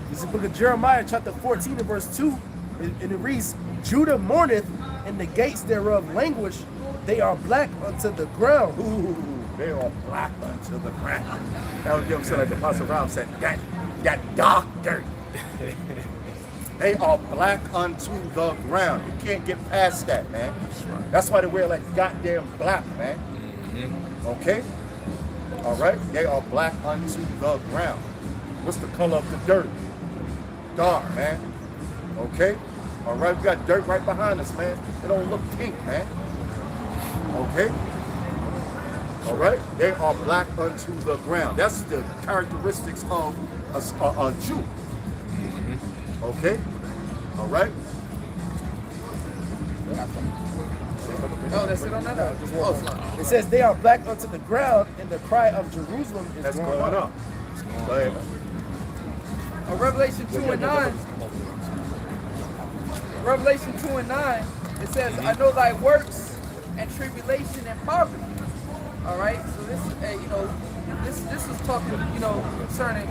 This is the book of Jeremiah, chapter 14 and verse 2. And it reads, Judah mourneth in the gates thereof language. They are black unto the ground. Ooh, they are black unto the ground. That was, you know what I'm saying, like the Apostle Rob said, that dark dirt. They are black unto the ground. You can't get past that, man. That's why they wear like goddamn black, man. Okay? All right? They are black unto the ground. What's the color of the dirt? Dark, man. Okay? All right? We got dirt right behind us, man. It don't look pink, man. Okay? All right? They are black unto the ground. That's the characteristics of a Jew. Okay? All right? Oh, that's it on that? It says they are black unto the ground, and the cry of Jerusalem is That's going going up. up. Go ahead. Revelation 2 and 9. Revelation 2 and 9. It says, I know thy works and tribulation and poverty. All right. So this, this is talking, concerning,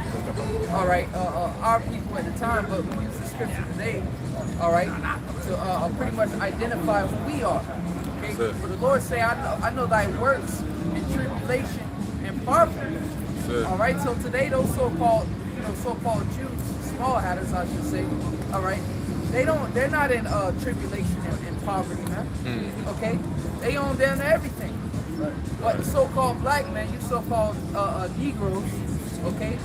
all right, our people at the time, but we use the scripture today, all right, to pretty much identify who we are. Okay. For the Lord say, I know thy works and tribulation and poverty. All right. So today, those so-called Jews, small hatters, I should say, all right, they're not in tribulation and poverty, man. Okay. They own down to everything. But the so-called black man, you so-called Negroes, okay,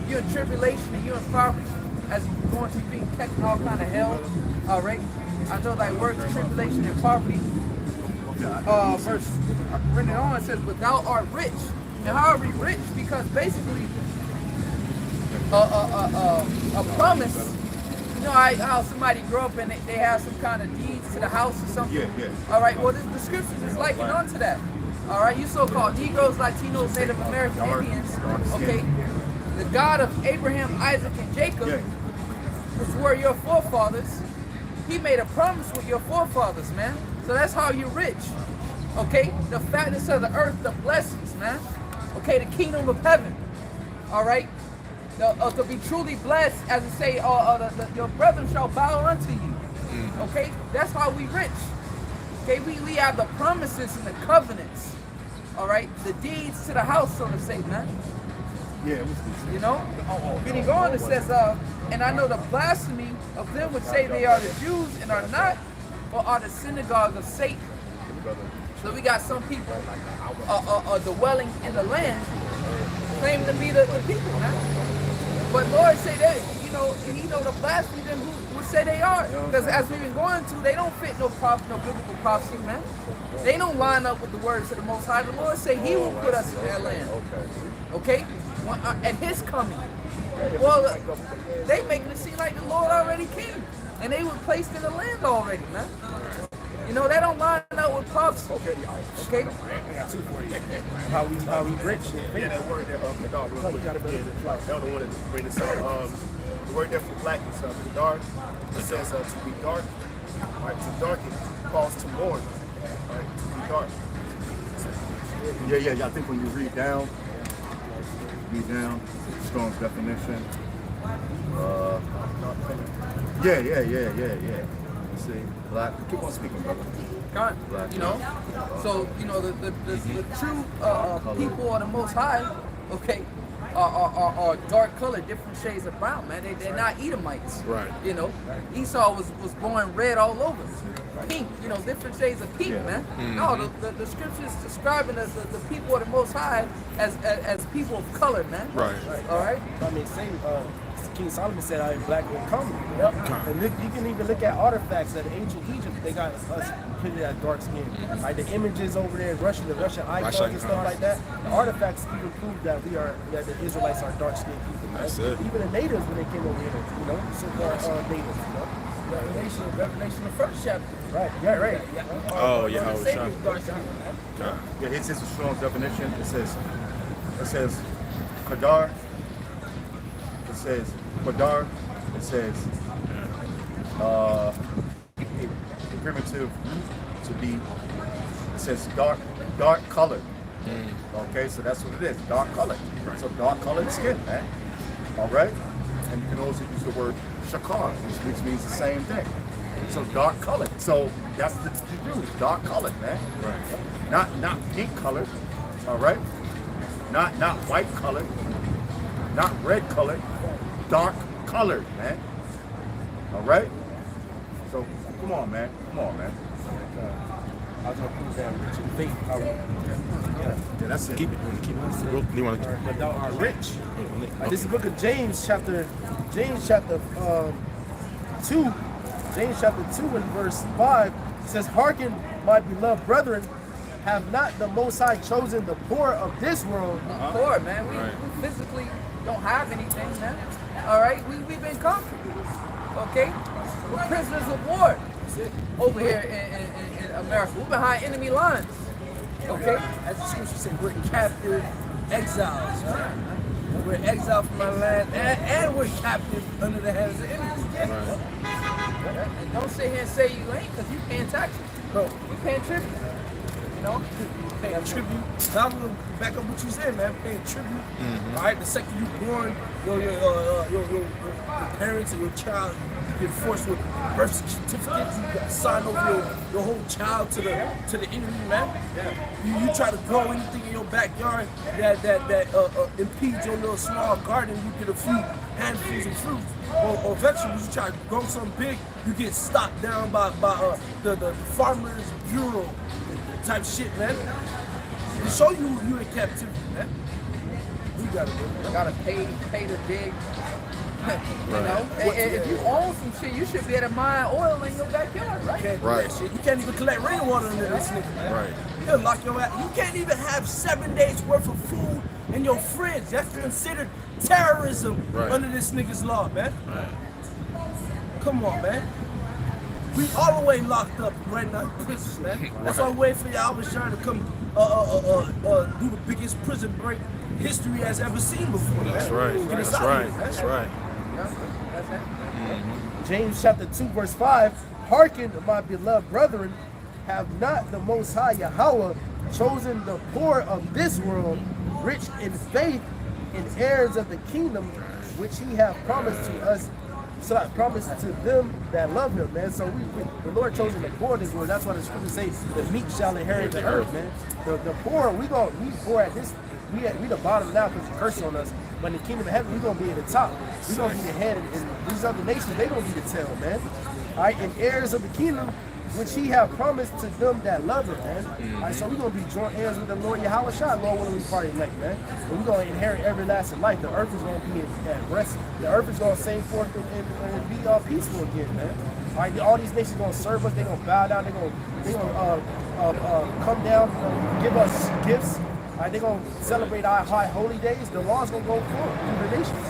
you're in tribulation and you're in poverty as you're going to be kept in all kind of hell. All right. I know thy works, tribulation and poverty. Verse written on, it says, but thou art rich. And how are we rich? Because basically, a promise. You know how somebody grew up and they have some kind of deeds to the house or something? Yeah. All right, well, the scriptures is likened onto that. All right, you so-called Negroes, Latinos, Native American Indians, okay? The God of Abraham, Isaac, and Jacob, which were your forefathers, he made a promise with your forefathers, man. So that's how you're rich, okay? The fatness of the earth, the blessings, man. Okay, the kingdom of heaven, all right? To be truly blessed, as it say, your brethren shall bow unto you. Okay, that's how we rich. Okay, we have the promises and the covenants. All right, the deeds to the house, so to say, man. Yeah, it was You know, getting on, it says, and I know the blasphemy of them which say they are the Jews and are not, or are the synagogue of Satan. So we got some people dwelling in the land, claim to be the people, man. But Lord say that, and he know the blasphemy them who say they are. Because as we've been going to, they don't fit no biblical prophecy, man. They don't line up with the words of the Most High. The Lord say he will put us in that land. Okay? At his coming. Well, they making it seem like the Lord already came. And they were placed in the land already, man. They don't line up with prophecy. Okay? How we rich. Yeah, that word there, Nadar, real quick. That was the one that bring this up. The word there for black is dark. It says to be dark. Right, to darken calls to mourn. Right, to be dark. Yeah. I think when you read down, Strong's definition. Yeah. See, black. Keep on speaking, brother. Right. You know, so you know the true people of the Most High, okay, are dark colored, different shades of brown, man. They're not Edomites. Right. You know, Esau was born red all over, pink. You know, different shades of pink, man. No, the scriptures describing us the people of the Most High as people of color, man. Right. All right. I mean, same. King Solomon said, "I am black will come." Yep. And look, you can even look at artifacts at ancient Egypt. They got us putting that dark skin. Like the images over there in Russia, the Russian icons and stuff like that. The artifacts even prove that that the Israelites are dark skinned people. That's it. Even the natives when they came over here, you know, so-called natives, you know. Revelation, the first chapter. Right. Yeah. Right. Oh, yeah. The Savior's dark skin. Yeah, here's a strong definition. It says, Kadar. It says, Kadar. It says, primitive to be. It says dark colored. Okay, so that's what it is, dark colored. So dark colored skin, man. All right, and you can also use the word shakar, which means the same thing. So dark colored. So that's the Jews, dark colored, man. Right. Not pink colored. All right. Not white colored. Not red colored. Dark colored, man. All right. So come on, man. I was gonna prove that rich in faith. Yeah, that's it. Keep it. You want to? But thou art rich. This is the book of James chapter 2. James chapter 2 and verse 5 says, "Hearken, my beloved brethren, have not the Most High chosen the poor of this world?" Poor, man. We physically don't have anything, man. All right, we've been conquered. Okay, we're prisoners of war over here in America. We're behind enemy lines. Okay, As the scripture says, we're captive exiles. Right? We're exiled from our land, and we're captive under the hands of enemies. and don't sit here and say you ain't, because you paying taxes. Bro, You paying tribute. You know, paying tribute. Now I'm gonna back up what you said, man. Paying tribute. All right, the second you born, your parents and your child get forced with birth certificates. You got to sign over your whole child to the enemy, man. You try to grow anything in your backyard that impedes your little small garden. You get a few handfuls of fruits or vegetables. You try to grow something big, you get stopped down by the farmers bureau type shit, man. To show you in captivity, man. You gotta pay the dig. You know, and if you own some shit, you should be able to mine oil in your backyard, right? can't do that shit. You can't even collect rainwater under this nigga, man. Right. He'll lock your ass. You can't even have 7 days worth of food in your fridge. That's considered terrorism under this nigga's law, man. Right. Come on, man. We all the way locked up right now in prison, man. That's why I'm waiting for y'all was trying to come do the biggest prison break history has ever seen before. That's man. right. Get us That's out of right. here, man. That's right. That's it. James chapter 2 verse 5, "Hearken, my beloved brethren, have not the Most High Yahweh chosen the poor of this world, rich in faith, and heirs of the kingdom, which he hath promised to us, so I promised to them that love him," man. So the Lord chosen the poor of this world. That's why the scripture says the meek shall inherit the earth, man. The poor, we poor at this, we the bottom now because the curse on us. But in the kingdom of heaven, we're gonna be at the top. We're gonna be the head, and these other nations, they gonna be the tail, man. All right, and heirs of the kingdom, which he have promised to them that love him, man. All right, so we're gonna be joint heirs with the Lord Yahweh Shai, Lord willing we party elect, man. And we're gonna inherit everlasting life. The earth is gonna be at rest. The earth is gonna sing forth and be peaceful again, man. All right, all these nations gonna serve us. They gonna bow down. They gonna come down, give us gifts. All right, they're going to celebrate our high holy days. The law's going to go forward through the nations.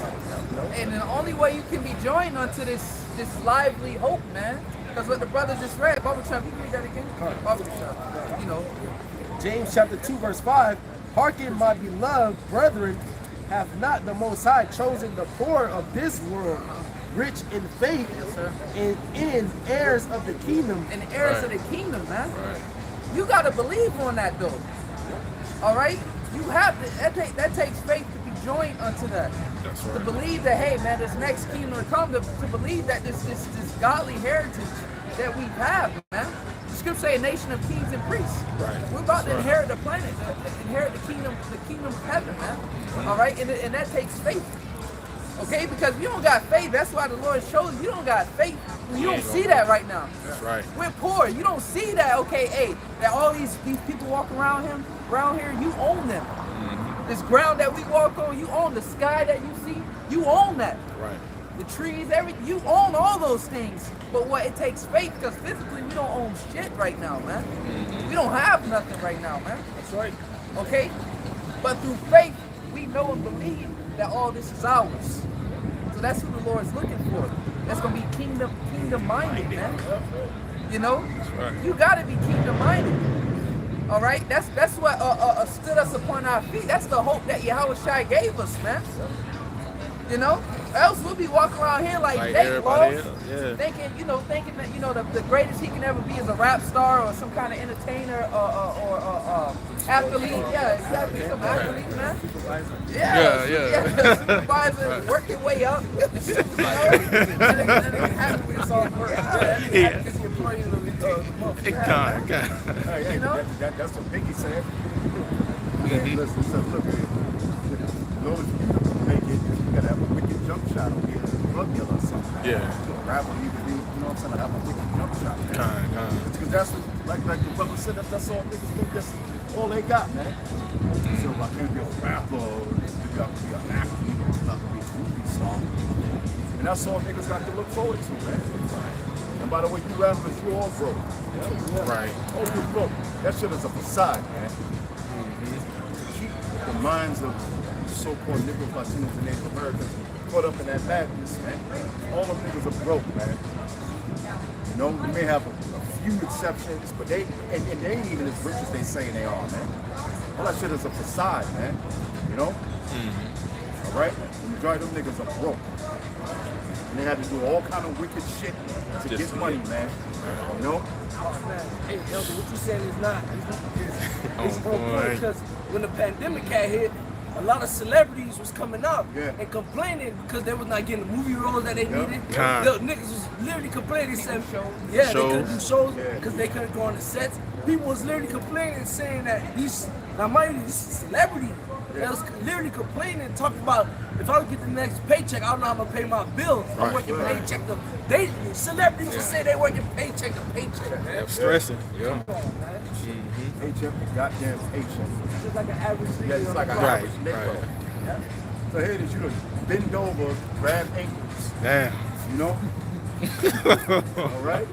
And the only way you can be joined onto this lively hope, man, because what the brother just read, Bubba Trump, you read that again? Bubba Trump, you know. James chapter 2 verse 5, "Hearken, my beloved brethren, have not the Most High chosen the poor of this world, rich in faith, and in heirs of the kingdom." And heirs of the kingdom, man. You got to believe on that, though. All right, you have to. That takes faith to be joined unto that. That's right. To believe that, hey, man, this next kingdom to come. To believe that this godly heritage that we have, man. scripture say a nation of kings and priests. Right. We're about to inherit the planet, inherit the kingdom of heaven, man. All right, and that takes faith. Okay, because if you don't got faith, that's why the Lord shows you don't got faith. You don't see that right now. That's right. We're poor. You don't see that. Okay, hey, that all these people walk around here, you own them. This ground that we walk on, you own. The sky that you see, you own that. Right. The trees, everything, you own all those things. But what it takes faith, because physically we don't own shit right now, man. We don't have nothing right now, man. That's right. Okay? But through faith, we know and believe that all this is ours. So that's who the Lord's looking for. That's gonna be kingdom minded, man. You know? Right. You gotta be kingdom minded. All right? That's what stood us upon our feet. That's the hope that Yahweh Shai gave us, man. You know? Else we'll be walking around here like they everybody lost, else, yeah. thinking that the greatest he can ever be is a rap star or some kind of entertainer or athlete. Yeah, exactly. Some athlete, man. Yeah. Supervisor, work your way up. It's all work. Yeah. It's the employee of the month. God. Hey, You know? that's what Biggie said. Listen, so look, in order for you to make it, you gotta have a wicked jump shot or be a drug dealer or something. Yeah. A rapper need to be, you know what I'm saying, have a wicked jump shot. Man. Because that's what, like the brother said, that's all niggas think that's all they got, man. So I can't be a rapper, you got to be an actor, you got to be a movie star. And that's all niggas got to look forward to, man. And by the way, you rappers, you all broke. Right. Oh, you broke. That shit is a facade, man. To keep the minds of so-called Negro Latinos and Native Americans caught up in that madness, man. All them niggas are broke, man. You know, we may have a few exceptions, but they ain't even as rich as they say they are, man. All that shit is a facade, man. You know? All right? The majority of them niggas are broke. And they had to do all kind of wicked shit to Just get money, man. You know? Oh, man. Hey, Elder, what you saying is not. It's Oh, on boy. point because when the pandemic had hit, a lot of celebrities was coming out and complaining because they was not getting the movie roles that they needed. Kind. The niggas was literally complaining, saying, they couldn't do shows because they couldn't go on the sets. People was literally complaining, saying that these, now mind you, this is celebrity. They was literally complaining, talking about if I don't get the next paycheck, I don't know how I'm gonna pay my bills. I'm working paycheck to celebrities will say they working paycheck to paycheck, man. I'm stressing. Yeah. Come on, man. Paycheck to goddamn paycheck. It's just like an average nigga. Yeah, it's like an Right, average Negro. right. Yeah. So here it is, you know, bend over, grab ankles, Damn. you know? All right?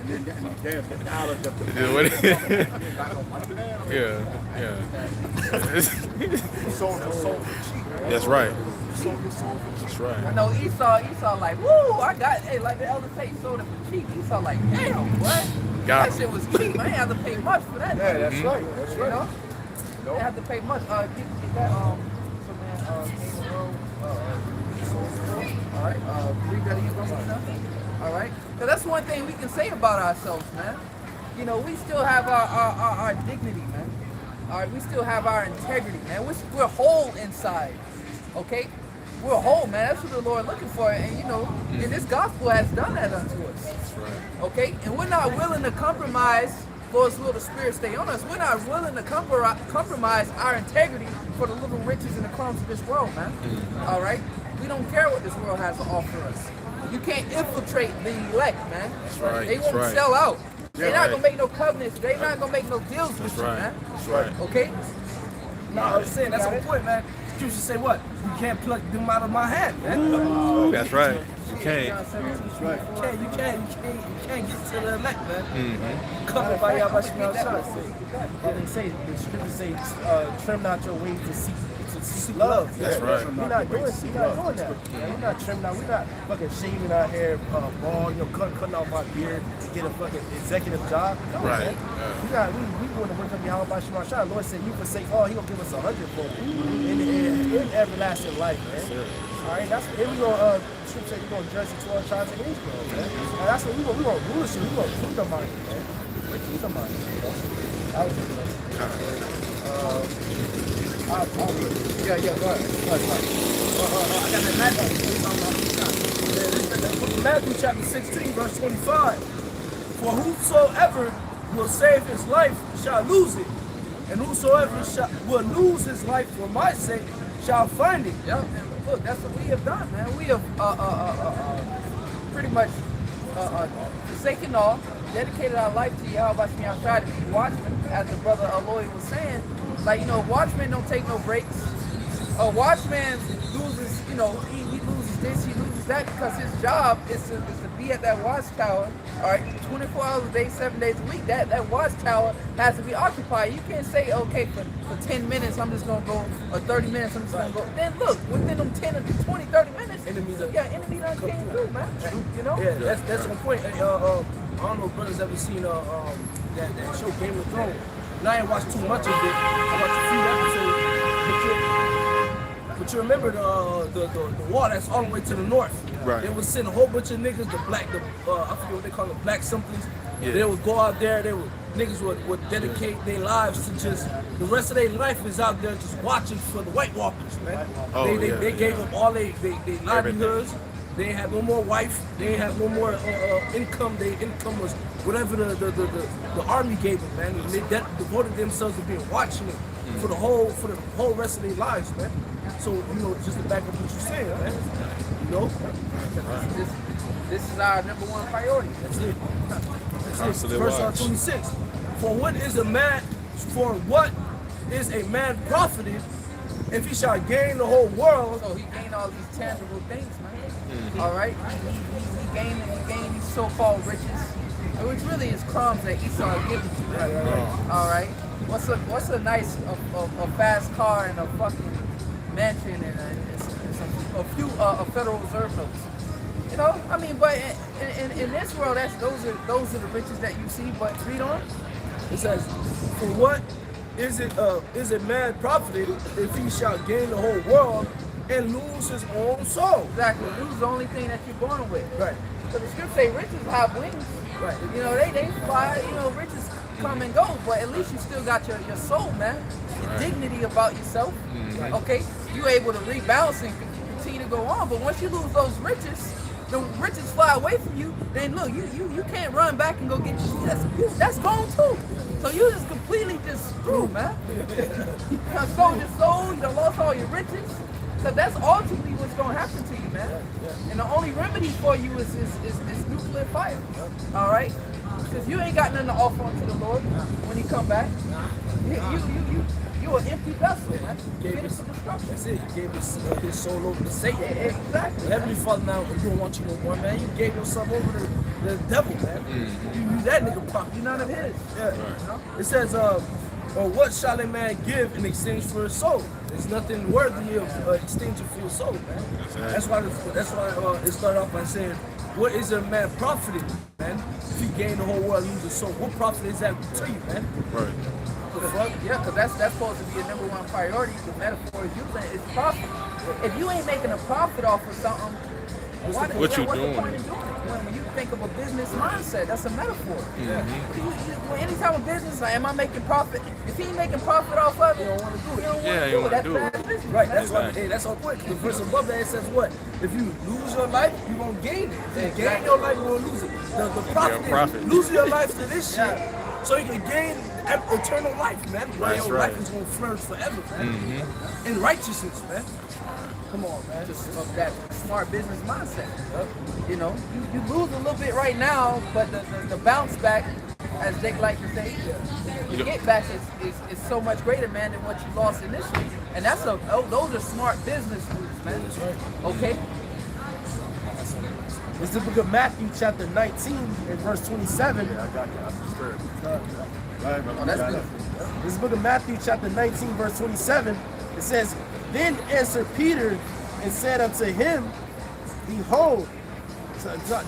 And then damn, the dollar just sold your soul for cheap, man. That's right. Sold your soul for cheap. That's right. I know Esau like, woo, I got, hey, like the elder say, sold it for cheap. Esau like, damn, what? Got That shit was cheap. I ain't have to pay much for that. Yeah, that's right. That's You right. know? I didn't have to pay much. Get that, some man, came the road, all right, read that again, one more time. All right? So that's one thing we can say about ourselves, man. You know, we still have our dignity, man. All right, we still have our integrity, man. We're whole inside, okay? We're whole, man. That's what the Lord looking for. And, you know, and this gospel has done that unto us. That's right. Okay? And we're not willing to compromise, Lord's will, the Spirit stay on us. We're not willing to compromise our integrity for the little riches and the crumbs of this world, man. All right? We don't care what this world has to offer us. You can't infiltrate the elect, man. That's right. They That's won't right. sell out. They're not right. going to make no covenants. They're not going to make no deals with That's you, right. man. That's right. Okay? No, I'm saying that's the point, man. You should say what? You can't pluck them out of my hand, man. That's right. You can't. You can't get to the elect, man. Covered by Yahweh And they say, the scriptures say, trim not your ways to seek love. That's right. We're not doing that. We're not trimming out. We're not fucking shaving our hair, bald, cutting off our beard to get a fucking executive job. No, Right. man. We want to work up Yahweh Shema Shah. Lord said, you forsake all, he gonna give us 100-fold in everlasting life, man. All right, that's here we go. Scripture said we're gonna judge the 12 tribes of Israel, man. And that's what we gonna rule shit. We gonna keep the money, man. We keep the money. That was Yeah, go ahead. I got that Matthew chapter 16, verse 25. For whosoever will save his life shall lose it. And whosoever will lose his life for my sake shall find it. Yep. And look, that's what we have done, man. We have pretty much forsaken all, dedicated our life to Yahweh Shem Shai to be watchmen, as the brother Aloy was saying. Like, you know, watchmen don't take no breaks. A watchman loses, you know, he loses this, he loses that, because his job is to be at that watchtower, all right, 24 hours a day, 7 days a week. That watchtower has to be occupied. You can't say, okay, for 10 minutes I'm just going to go, or 30 minutes I'm just going to go. Then look, within them 10 or 20, 30 minutes, enemy done came through, man. You know? Yeah, that's the point. Hey, I don't know if brothers ever seen that show Game of Thrones. And I ain't watched too much of it. I watched a few episodes. But you remember the wall that's all the way to the north. Right. They would send a whole bunch of niggas, I forget what they call them, black somethings. Yeah. They would go out there, niggas would dedicate their lives to just, the rest of their life is out there just watching for the White Walkers, man. Oh, They gave up all their livelihoods. They ain't have no more wife. They ain't have no more income. Their income was whatever the army gave them, man. And they devoted themselves to being watchmen for the whole rest of their lives, man. So, you know, just to back up what you're saying, man. You know, This is our number one priority. that's it. Constantly Verse watch. 26. For what is a man profited if he shall gain the whole world? So he gained all these tangible things, man. All right, he gained these so-called riches, which really is crumbs that Esau is giving to you. All right, what's a nice a fast car and a fucking mansion and a few Federal Reserve notes? You know, I mean, but in this world, those are the riches that you see. But read on. It says, for what is a man profited if he shall gain the whole world and lose his own soul? Exactly. This is the only thing that you're born with. Right. So the scripture say riches have wings. Right. You know, they fly, you know, riches come and go, but at least you still got your soul, man. Your dignity about yourself. Okay? You're able to rebalance and continue to go on. But once you lose those riches, the riches fly away from you, then look, you can't run back and go get your that's gone too. So you just completely just screwed, man. You done sold your soul, you done lost all your riches. So that's ultimately what's gonna happen to you, man. And the only remedy for you is nuclear fire. All right? Because you ain't got nothing to offer unto the Lord when he come back. You an empty vessel, man. Finish the destruction. That's it. He gave his soul over to Satan. Exactly. Heavenly Father, now we don't want you no more, man. You gave yourself over to the devil, man. You that nigga pop. You're none of his. Yeah. It says, or what shall a man give in exchange for his soul? There's nothing worthy of exchanging for your soul, man. That's why it started off by saying, what is a man profited, man? If he gain the whole world and lose his soul, what profit is that to you, man? Right. Yeah, because that's supposed to be a number one priority. The metaphor is using is profit. If you ain't making a profit off of something, what's the point in doing it? When you think of a business mindset, that's a metaphor. Anytime a business, like, am I making profit? If he ain't making profit off of it, you don't want to do it. you want to do That's it. bad business. Right, that's our point. The verse above that, it says what? If you lose your life, you're going to gain it. If you gain your life, you're going to lose it. The profit is losing your life to this shit so you can gain eternal life, man. Where your life is going to flourish forever, man. In righteousness, man. Come on, man. Just of that smart business mindset. You know, you lose a little bit right now, but the bounce back, as Jake like to say, the get back is so much greater, man, than what you lost initially. And those are smart business moves, man. Okay? It's the book of Matthew, chapter 19, and verse 27. I got you. I'm disturbed. Oh, that's good. This is the book of Matthew, chapter 19, verse 27. It says, Then answered Peter and said unto him, Behold,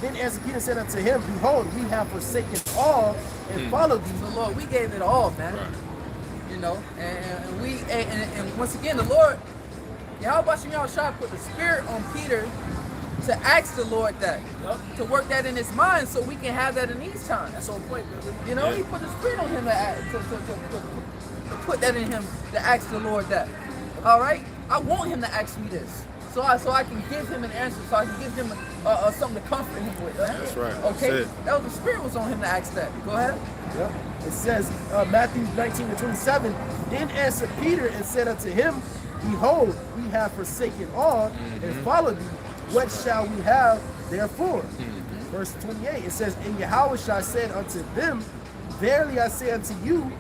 then answered Peter and said unto him, Behold, we have forsaken all and followed thee. So Lord, we gave it all, man. You know, and once again, the Lord, Yahweh Shem Shai put the spirit on Peter to ask the Lord that, to work that in his mind so we can have that in these times. That's on point, brother. You know, he put the spirit on him to put that in him to ask the Lord that. All right? I want him to ask me this. so I can give him an answer, so I can give him something to comfort him with. Right? That's right. Okay, That's it. that was the Spirit was on him to ask that. Go ahead. Yep. It says, Matthew 19:27, then answered Peter and said unto him, behold, we have forsaken all and followed thee. What shall we have therefore? Verse 28, it says, and Yahushua said unto them, verily I say unto you,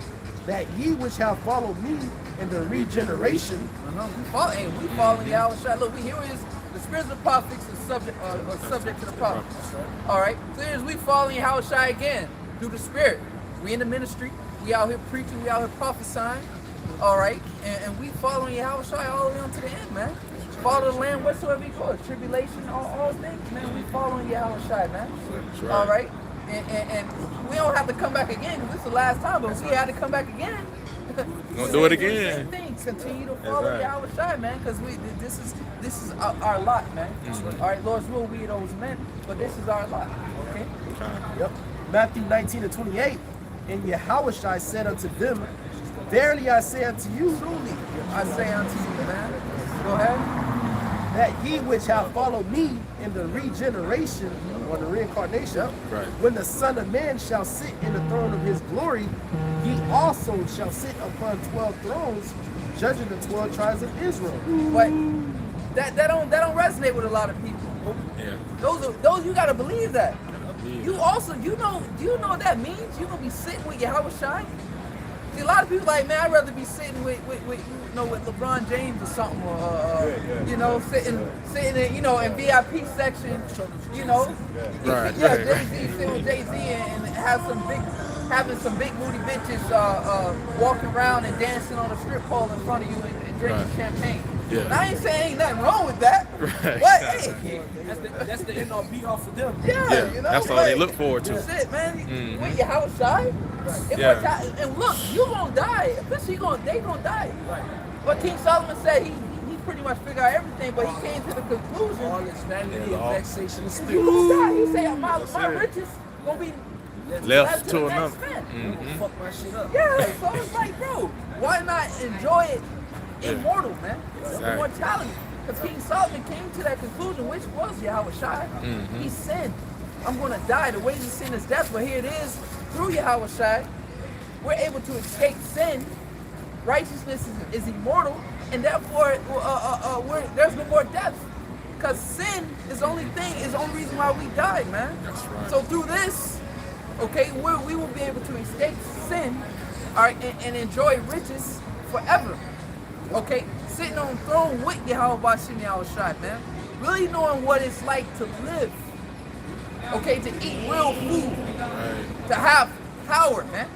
that ye which have followed me in the regeneration. We following Yahushua. Look, we here is the spirits of the prophets is subject to the prophets. All right. So here's we following Yahushua again through the Spirit. We in the ministry. We out here preaching. We out here prophesying. All right. And we following Yahushua all the way on to the end, man. Follow the Lamb whatsoever he calls. Tribulation, all things, man. We following Yahushua, man. That's right. All right. And we don't have to come back again because this is the last time. But if we had to come back again, We're gonna do it again. Same thing. Continue to follow right. Yahushua, man, because this is our lot, man. All right, Lord's will we those men, but this is our lot. Okay. Yep. Matthew 19:28, and Yahushua said unto them, verily I say unto you, Truly, I say unto you, man. Go ahead. that ye which have followed me in the regeneration or the reincarnation, Right. when the Son of Man shall sit in the throne of his glory, ye also shall sit upon 12 thrones, judging the 12 tribes of Israel. But that don't resonate with a lot of people. Yeah. Those you gotta believe that. You also do you know what that means? You're gonna be sitting with Yahushua. See, a lot of people like, man, I'd rather be sitting with LeBron James or something, or sitting in in VIP section, Right. yeah, Jay-Z, sitting with Jay-Z and having some big booty bitches walking around and dancing on a strip pole in front of you and drinking Right. champagne. Yeah. And I ain't saying ain't nothing wrong with that, Right. but hey, That's the end all be all for them. yeah, you know, That's all they look forward to. That's it, man. Mhm. With your house shy. Yeah. And look, you gonna die. Eventually, they gonna die. Right. But King Solomon said he pretty much figured out everything, but he came to the conclusion All this vanity Yeah, and all- vexation of you spirit. gonna die. He said my riches gonna be Left to to the another. next man. Mhm. Fuck my shit up. Yeah, so it's like, bro, why not enjoy it immortal, man? Exactly. Immortality. Because King Solomon came to that conclusion, which was Yahushua. He said, I'm going to die. The wages of sin is death, but here it is. Through Yahushua, we're able to escape sin. Righteousness is immortal, and therefore there's no more death. Because sin is the only reason why we died, man. That's right. So through this, okay, we will be able to escape sin, all right, and enjoy riches forever. Okay, sitting on the throne with Yahweh Shem Yahushua, man. Really knowing what it's like to live. Okay, to eat real food. Right. To have power, man.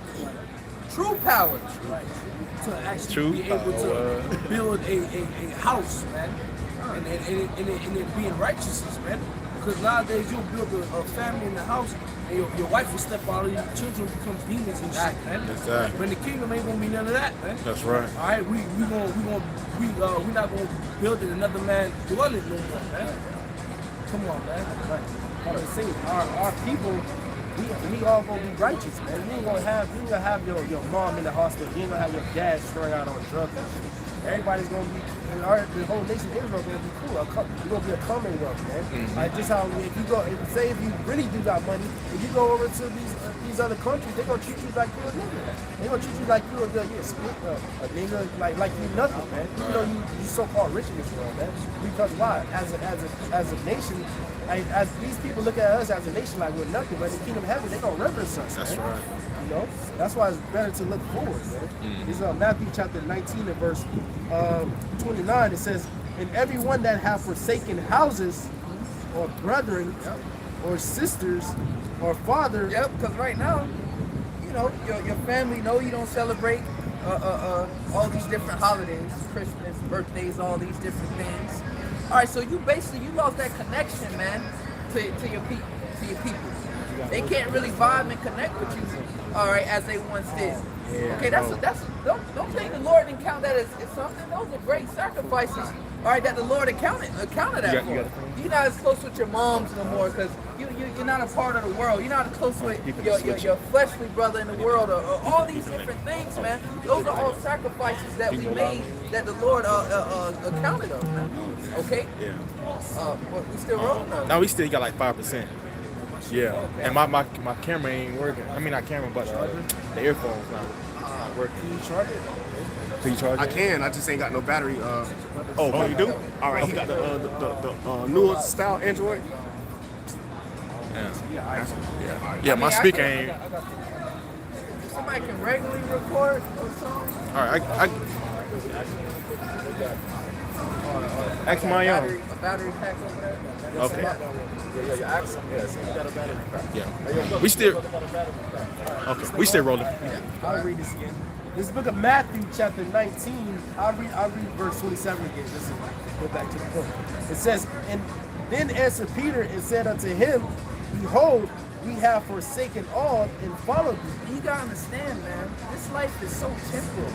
True power. To actually True be able to power. build a house, man, and it being righteousness, man. Because nowadays you'll build a family in the house, and your wife will step out, and your children will become demons and shit, man. Exactly. But in the kingdom ain't gonna be none of that, man. That's right. All right, we're not gonna build in another man's dwelling no more, man. Come on, man. Right. Like I say, our people, we all gonna be righteous, man. You ain't gonna have your mom in the hospital. You ain't gonna have your dad strung out on drugs and shit. Everybody's gonna be, the whole nation of Israel gonna be cool. You're gonna be a commonwealth, man. Like just how if you really do got money, if you go over to these other countries, they're gonna treat you like you're a nigga. They're gonna treat you like you're a nigga, like you nothing, man. Even though you so-called rich in this world, man. Because why? As a nation, as these people look at us as a nation like we're nothing, but in the kingdom of heaven, they gonna reverence us. That's man. right. You know, that's why it's better to look forward, man. It's Matthew chapter 19 and verse 29. It says, "And everyone that have forsaken houses, or brethren, or sisters, or father." Yep, because right now, your family know you don't celebrate all these different holidays, Christmas, birthdays, all these different things. All right, so you lost that connection, man, to your people. They can't really vibe and connect with you, all right, as they once did. Okay, don't think the Lord didn't count that as something. Those are great sacrifices, all right, that the Lord accounted that for. You're not as close with your moms no more because you you're not a part of the world. You're not close with your fleshly brother in the world, or all these different things, man. Those are all sacrifices that we made that the Lord accounted of, man. Okay? Yeah. We still rolling though? Now we still got like 5%. Yeah. And my camera ain't working. I mean, not camera, but the earphones not working. Can you charge it? Can you charge I it? can. I just ain't got no battery. Oh, you do? All right. He got the newer style Android. Yeah, my speaker ain't. Somebody can regularly record or something. All right, I ask my A own. battery pack over there. Okay. Yeah, ask him. Yeah, so you got a battery pack. Yeah. We still. Okay. We still rolling. I'll read this again. This book of Matthew, chapter 19. I'll read verse 27 again. Just to go back to the book. It says, and then answered Peter and said unto him, Behold, we have forsaken all and followed thee. You gotta understand, man. This life is so temporal.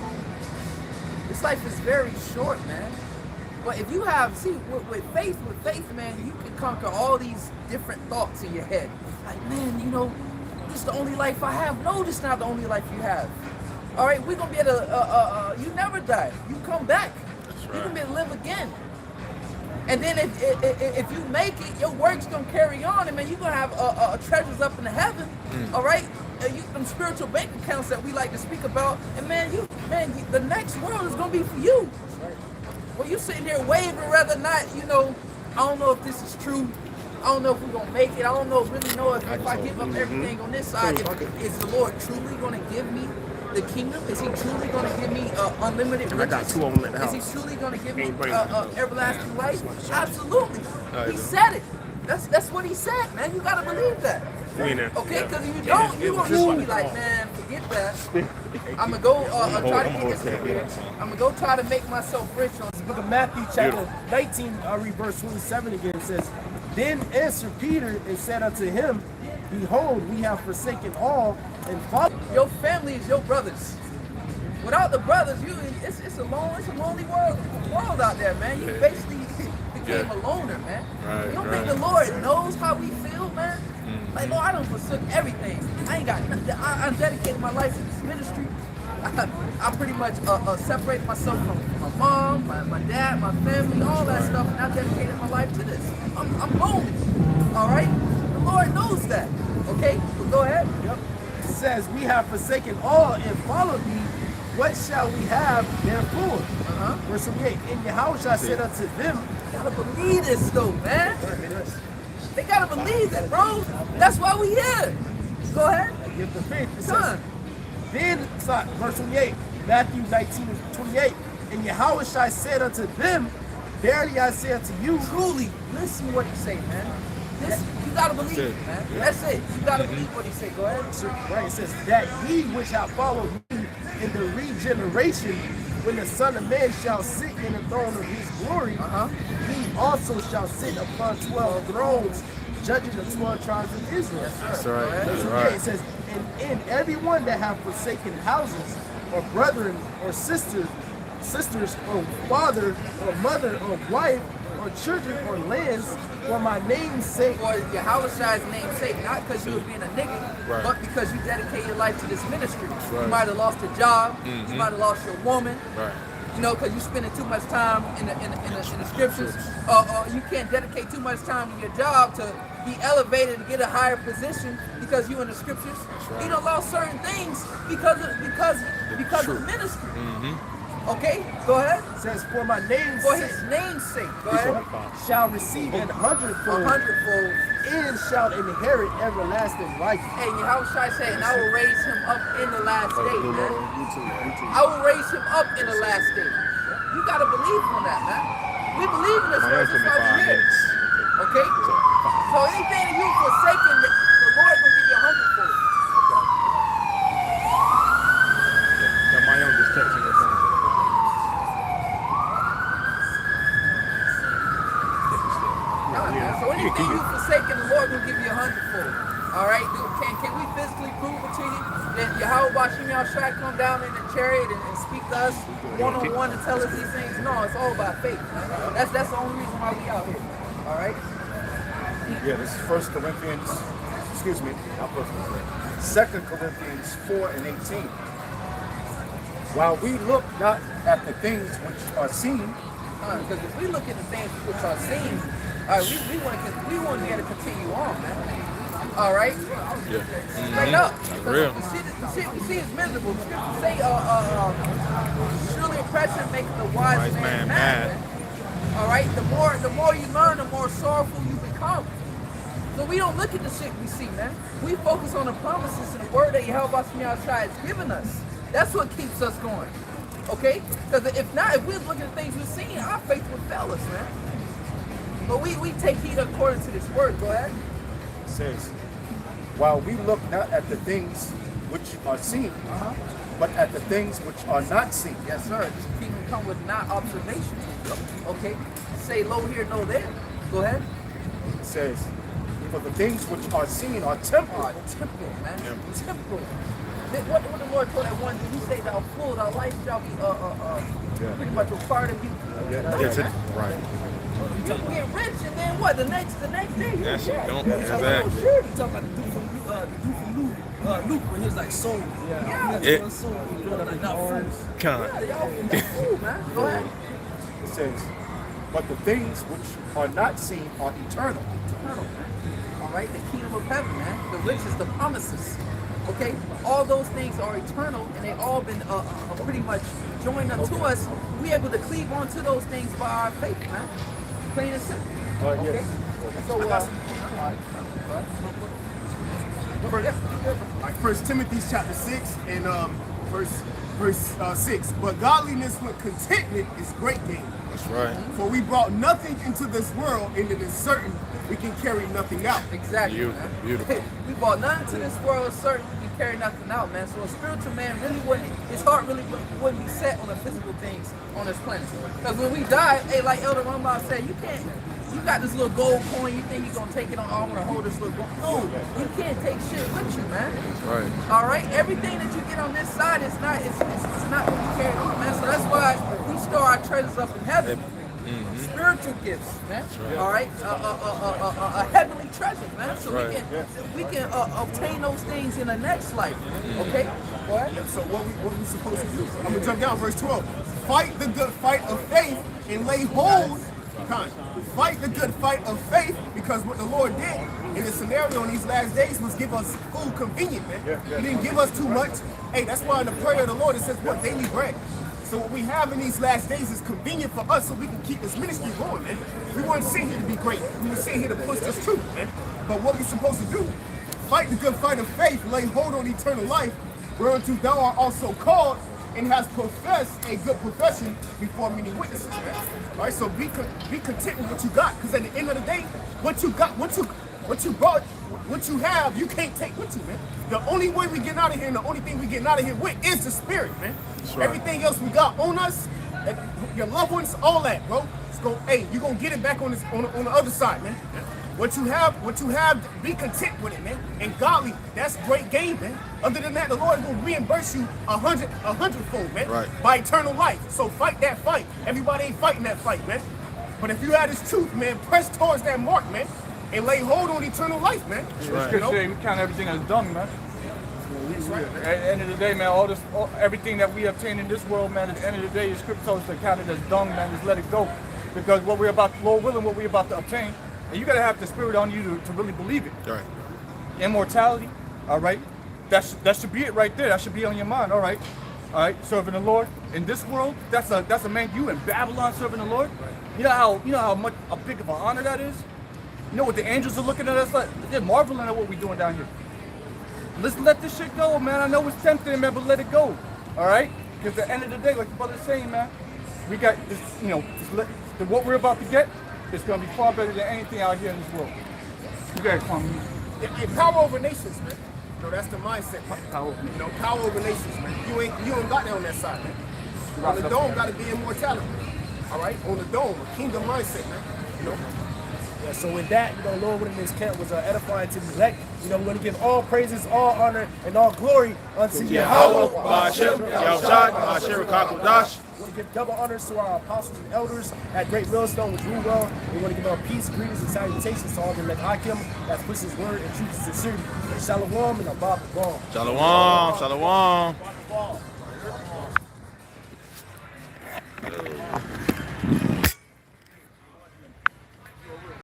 This life is very short, man. But if you have, with faith, man, you can conquer all these different thoughts in your head. Like, man, this is the only life I have. No, this is not the only life you have. All right, we're gonna be able to. You never die. You come back. You're gonna be able to live again. And then if you make it, your work's gonna carry on, and man, you're gonna have treasures up in the heaven. All right, them spiritual bank accounts that we like to speak about, and the next world is gonna be for you. Well, you sitting there waving, rather not, I don't know if this is true. I don't know if we're gonna make it. I don't really know if I give up everything on this side, is the Lord truly gonna give me the kingdom? Is he truly going to give me unlimited riches? I got 2 of them at the house. Is he truly going to give me everlasting life? Absolutely. He said it. That's what he said, man. You got to believe that. Okay? Because if you don't, you're going to be like, man, forget that. I'm going to go try to get this. I'm going to go try to make myself rich on The book of Matthew, chapter 19, I'll read verse 27 again. It says, Then answered Peter and said unto him, Behold, we have forsaken all and followed. Your family is your brothers. Without the brothers, it's a lonely world out there, man. You basically became a loner, man. Right, you don't think the Lord knows how we feel, man? Like, Lord, I done forsook everything. I ain't got nothing. I dedicated my life to this ministry. I pretty much separated myself from my mom, my dad, my family, all that stuff, and I dedicated my life to this. I'm lonely, all right? The Lord knows that, okay? So go ahead. Yep. It says, We have forsaken all and followed thee. What shall we have therefore? Verse 28. And Yahushua said unto them, They gotta believe this though, man. They gotta believe that, bro. That's why we here. Go ahead. Give the faith. It Son. says, verse 28, Matthew 19 and 28. And Yahushua said unto them, Verily I say unto you, Truly, listen what he say, man. This, you gotta believe it, man. That's it. You gotta believe what he say. Go ahead. right, it says, that ye which have followed me in the regeneration, when the Son of Man shall sit in the throne of his glory, he also shall sit upon 12 thrones, judging the 12 tribes of Israel. That's right. That's Okay, right. it says, and everyone that have forsaken houses, or brethren, or sisters, or father, or mother, or wife, or children, or lands, for my name's sake. For Yahushua's name's sake, not because you were being a nigga, Right. but because you dedicate your life to this ministry. You Right. might have lost a job, you might have lost your woman, Right. because you're spending too much time in the scriptures. You can't dedicate too much time in your job to be elevated and get a higher position because you in the scriptures. right. You don't lost certain things because of ministry. Okay, go ahead. It says, for my name's For sake, his name's sake, go ahead. shall receive an hundredfold, 100-fold. and shall inherit everlasting life. Hey, Yahushua said, and I will raise him up in the last day, man. I will raise him up in the last day. You gotta believe on that, man. We believe in this verse, that's why we're here. Okay? So anything that you forsaken, the Lord will give you 100-fold. Got my own just texting your phone. So anything you forsaken, the Lord will give you 100-fold. All right? Can we physically prove it to you that Yahweh Shai come down in the chariot and speak to us one-on-one and tell us these things? No, it's all about faith. That's the only reason why we out here. All right? Yeah, this is 1 Corinthians, excuse me, not 1 Corinthians, 2 Corinthians 4 and 18. While we look not at the things which are seen, Because if we look at the things which are seen, we want to get to continue on, man. All right? Straight up. Real. The shit we see is miserable. The scriptures say, surely oppression makes the wise man mad. All right? The more you learn, the more sorrowful you become. So we don't look at the shit we see, man. We focus on the promises and the word that GmsMiami has given us. That's what keeps us going. Okay? Because if we're looking at things we're seeing, our faith would fail us, man. But we take heed according to this word. Go ahead. it says, while we look not at the things which are seen, but at the things which are not seen. Yes, sir. This kingdom come with not observation. Okay? Say low here, no there. Go ahead. It says, for the things which are seen are temporal. Temporal, man. Temporal. What the Lord told that one, did he say thou full, thy life shall be pretty much required of you? That's it. Right. You get rich and then what? The next day you're That's dead. don't. You Exactly. talking about the dude from Luke when he was like sold. Yeah. It- Like not fools. Kind Yeah, y'all fool, man. Go ahead. It says, but the things which are not seen are eternal. Eternal, man. All right, the kingdom of heaven, man. The riches, the promises. Okay, all those things are eternal, and they all been pretty much joined unto us. We able to cleave onto those things by our faith, man. Plain and simple. Okay. Yes. So, Like 1 Timothy chapter 6 and verse 6. But godliness with contentment is great gain. That's right. For we brought nothing into this world, and it is certain we can carry nothing out. exactly, Beautiful, man. beautiful. We brought nothing to this world, certain we can carry nothing out, man. So a spiritual man really wouldn't, his heart really wouldn't be set on the physical things on this planet. Because when we die, hey, like Elder Rumba said, you got this little gold coin, you think you're going to take it on, I want to hold this little gold. No, you can't take shit with you, man. Right. All right, everything that you get on this side is not going to be carried on, man. So that's why we store our treasures up in heaven. Spiritual gifts, man. All right, a heavenly treasure, man. So Right. we can obtain those things in the next life. Okay, go ahead. So what we supposed to do? I'm gonna jump down verse 12. Fight the good fight of faith and lay hold. Fight the good fight of faith, because what the Lord did in the scenario in these last days was give us food convenient, man. He didn't give us too much. Hey, that's why in the prayer of the Lord it says what? Daily bread. So what we have in these last days is convenient for us so we can keep this ministry going, man. We weren't sitting here to be great. We were sitting here to push this truth, man. But what we supposed to do? Fight the good fight of faith, lay hold on eternal life, whereunto thou art also called, and has professed a good profession before many witnesses, man. All right, so be content with what you got, because at the end of the day, what you got, what you brought, what you have, you can't take with you, man. The only way we get out of here, and the only thing we getting out of here with is the spirit, man. That's right. Everything else we got on us, your loved ones, all that, bro. Hey, you're gonna get it back on the other side, man. What you have, be content with it, man. And godly, that's great gain, man. Other than that, the Lord will reimburse you a hundredfold, man. Right. By eternal life. So fight that fight. Everybody ain't fighting that fight, man. But if you have this truth, man, press towards that mark, man, and lay hold on eternal life, man. Right. You know? We count everything as dung, man. At the end of the day, man, everything that we obtain in this world, man, at the end of the day, the scripture tells us to count it as dung, man, just let it go. Because what we're about, Lord willing, what we're about to obtain, and you gotta have the spirit on you to really believe it. Right. Immortality, all right? That should be it right there. That should be on your mind, all right? All right, serving the Lord. In this world, that's a man, you in Babylon serving the Lord. You know how much a big of an honor that is? You know what the angels are looking at us like? They're marveling at what we're doing down here. Let's let this shit go, man. I know it's tempting, man, but let it go. All right? Because at the end of the day, like the brother's saying, man, we got this, what we're about to get is gonna be far better than anything out here in this world. You guys come. Power over nations, man. That's the mindset. Power over nations, man. You ain't got that on that side, man. On the dome gotta be immortality. All right? On the dome, a kingdom mindset, man. Yeah, so with that, Lord willing, this camp was edifying to the elect. We're going to give all praises, all honor, and all glory unto Yahweh. Yahweh, Ba'ashem, Yahushai, Ba'asher, Kakodash. give double honors to our apostles and elders at Great Millstone, which rule well. We want to give our peace, greetings, and salutations to all the Lechakim that puts his word and truth and sincerity. Shalom and Abba Shalom. Shalom. Shalom.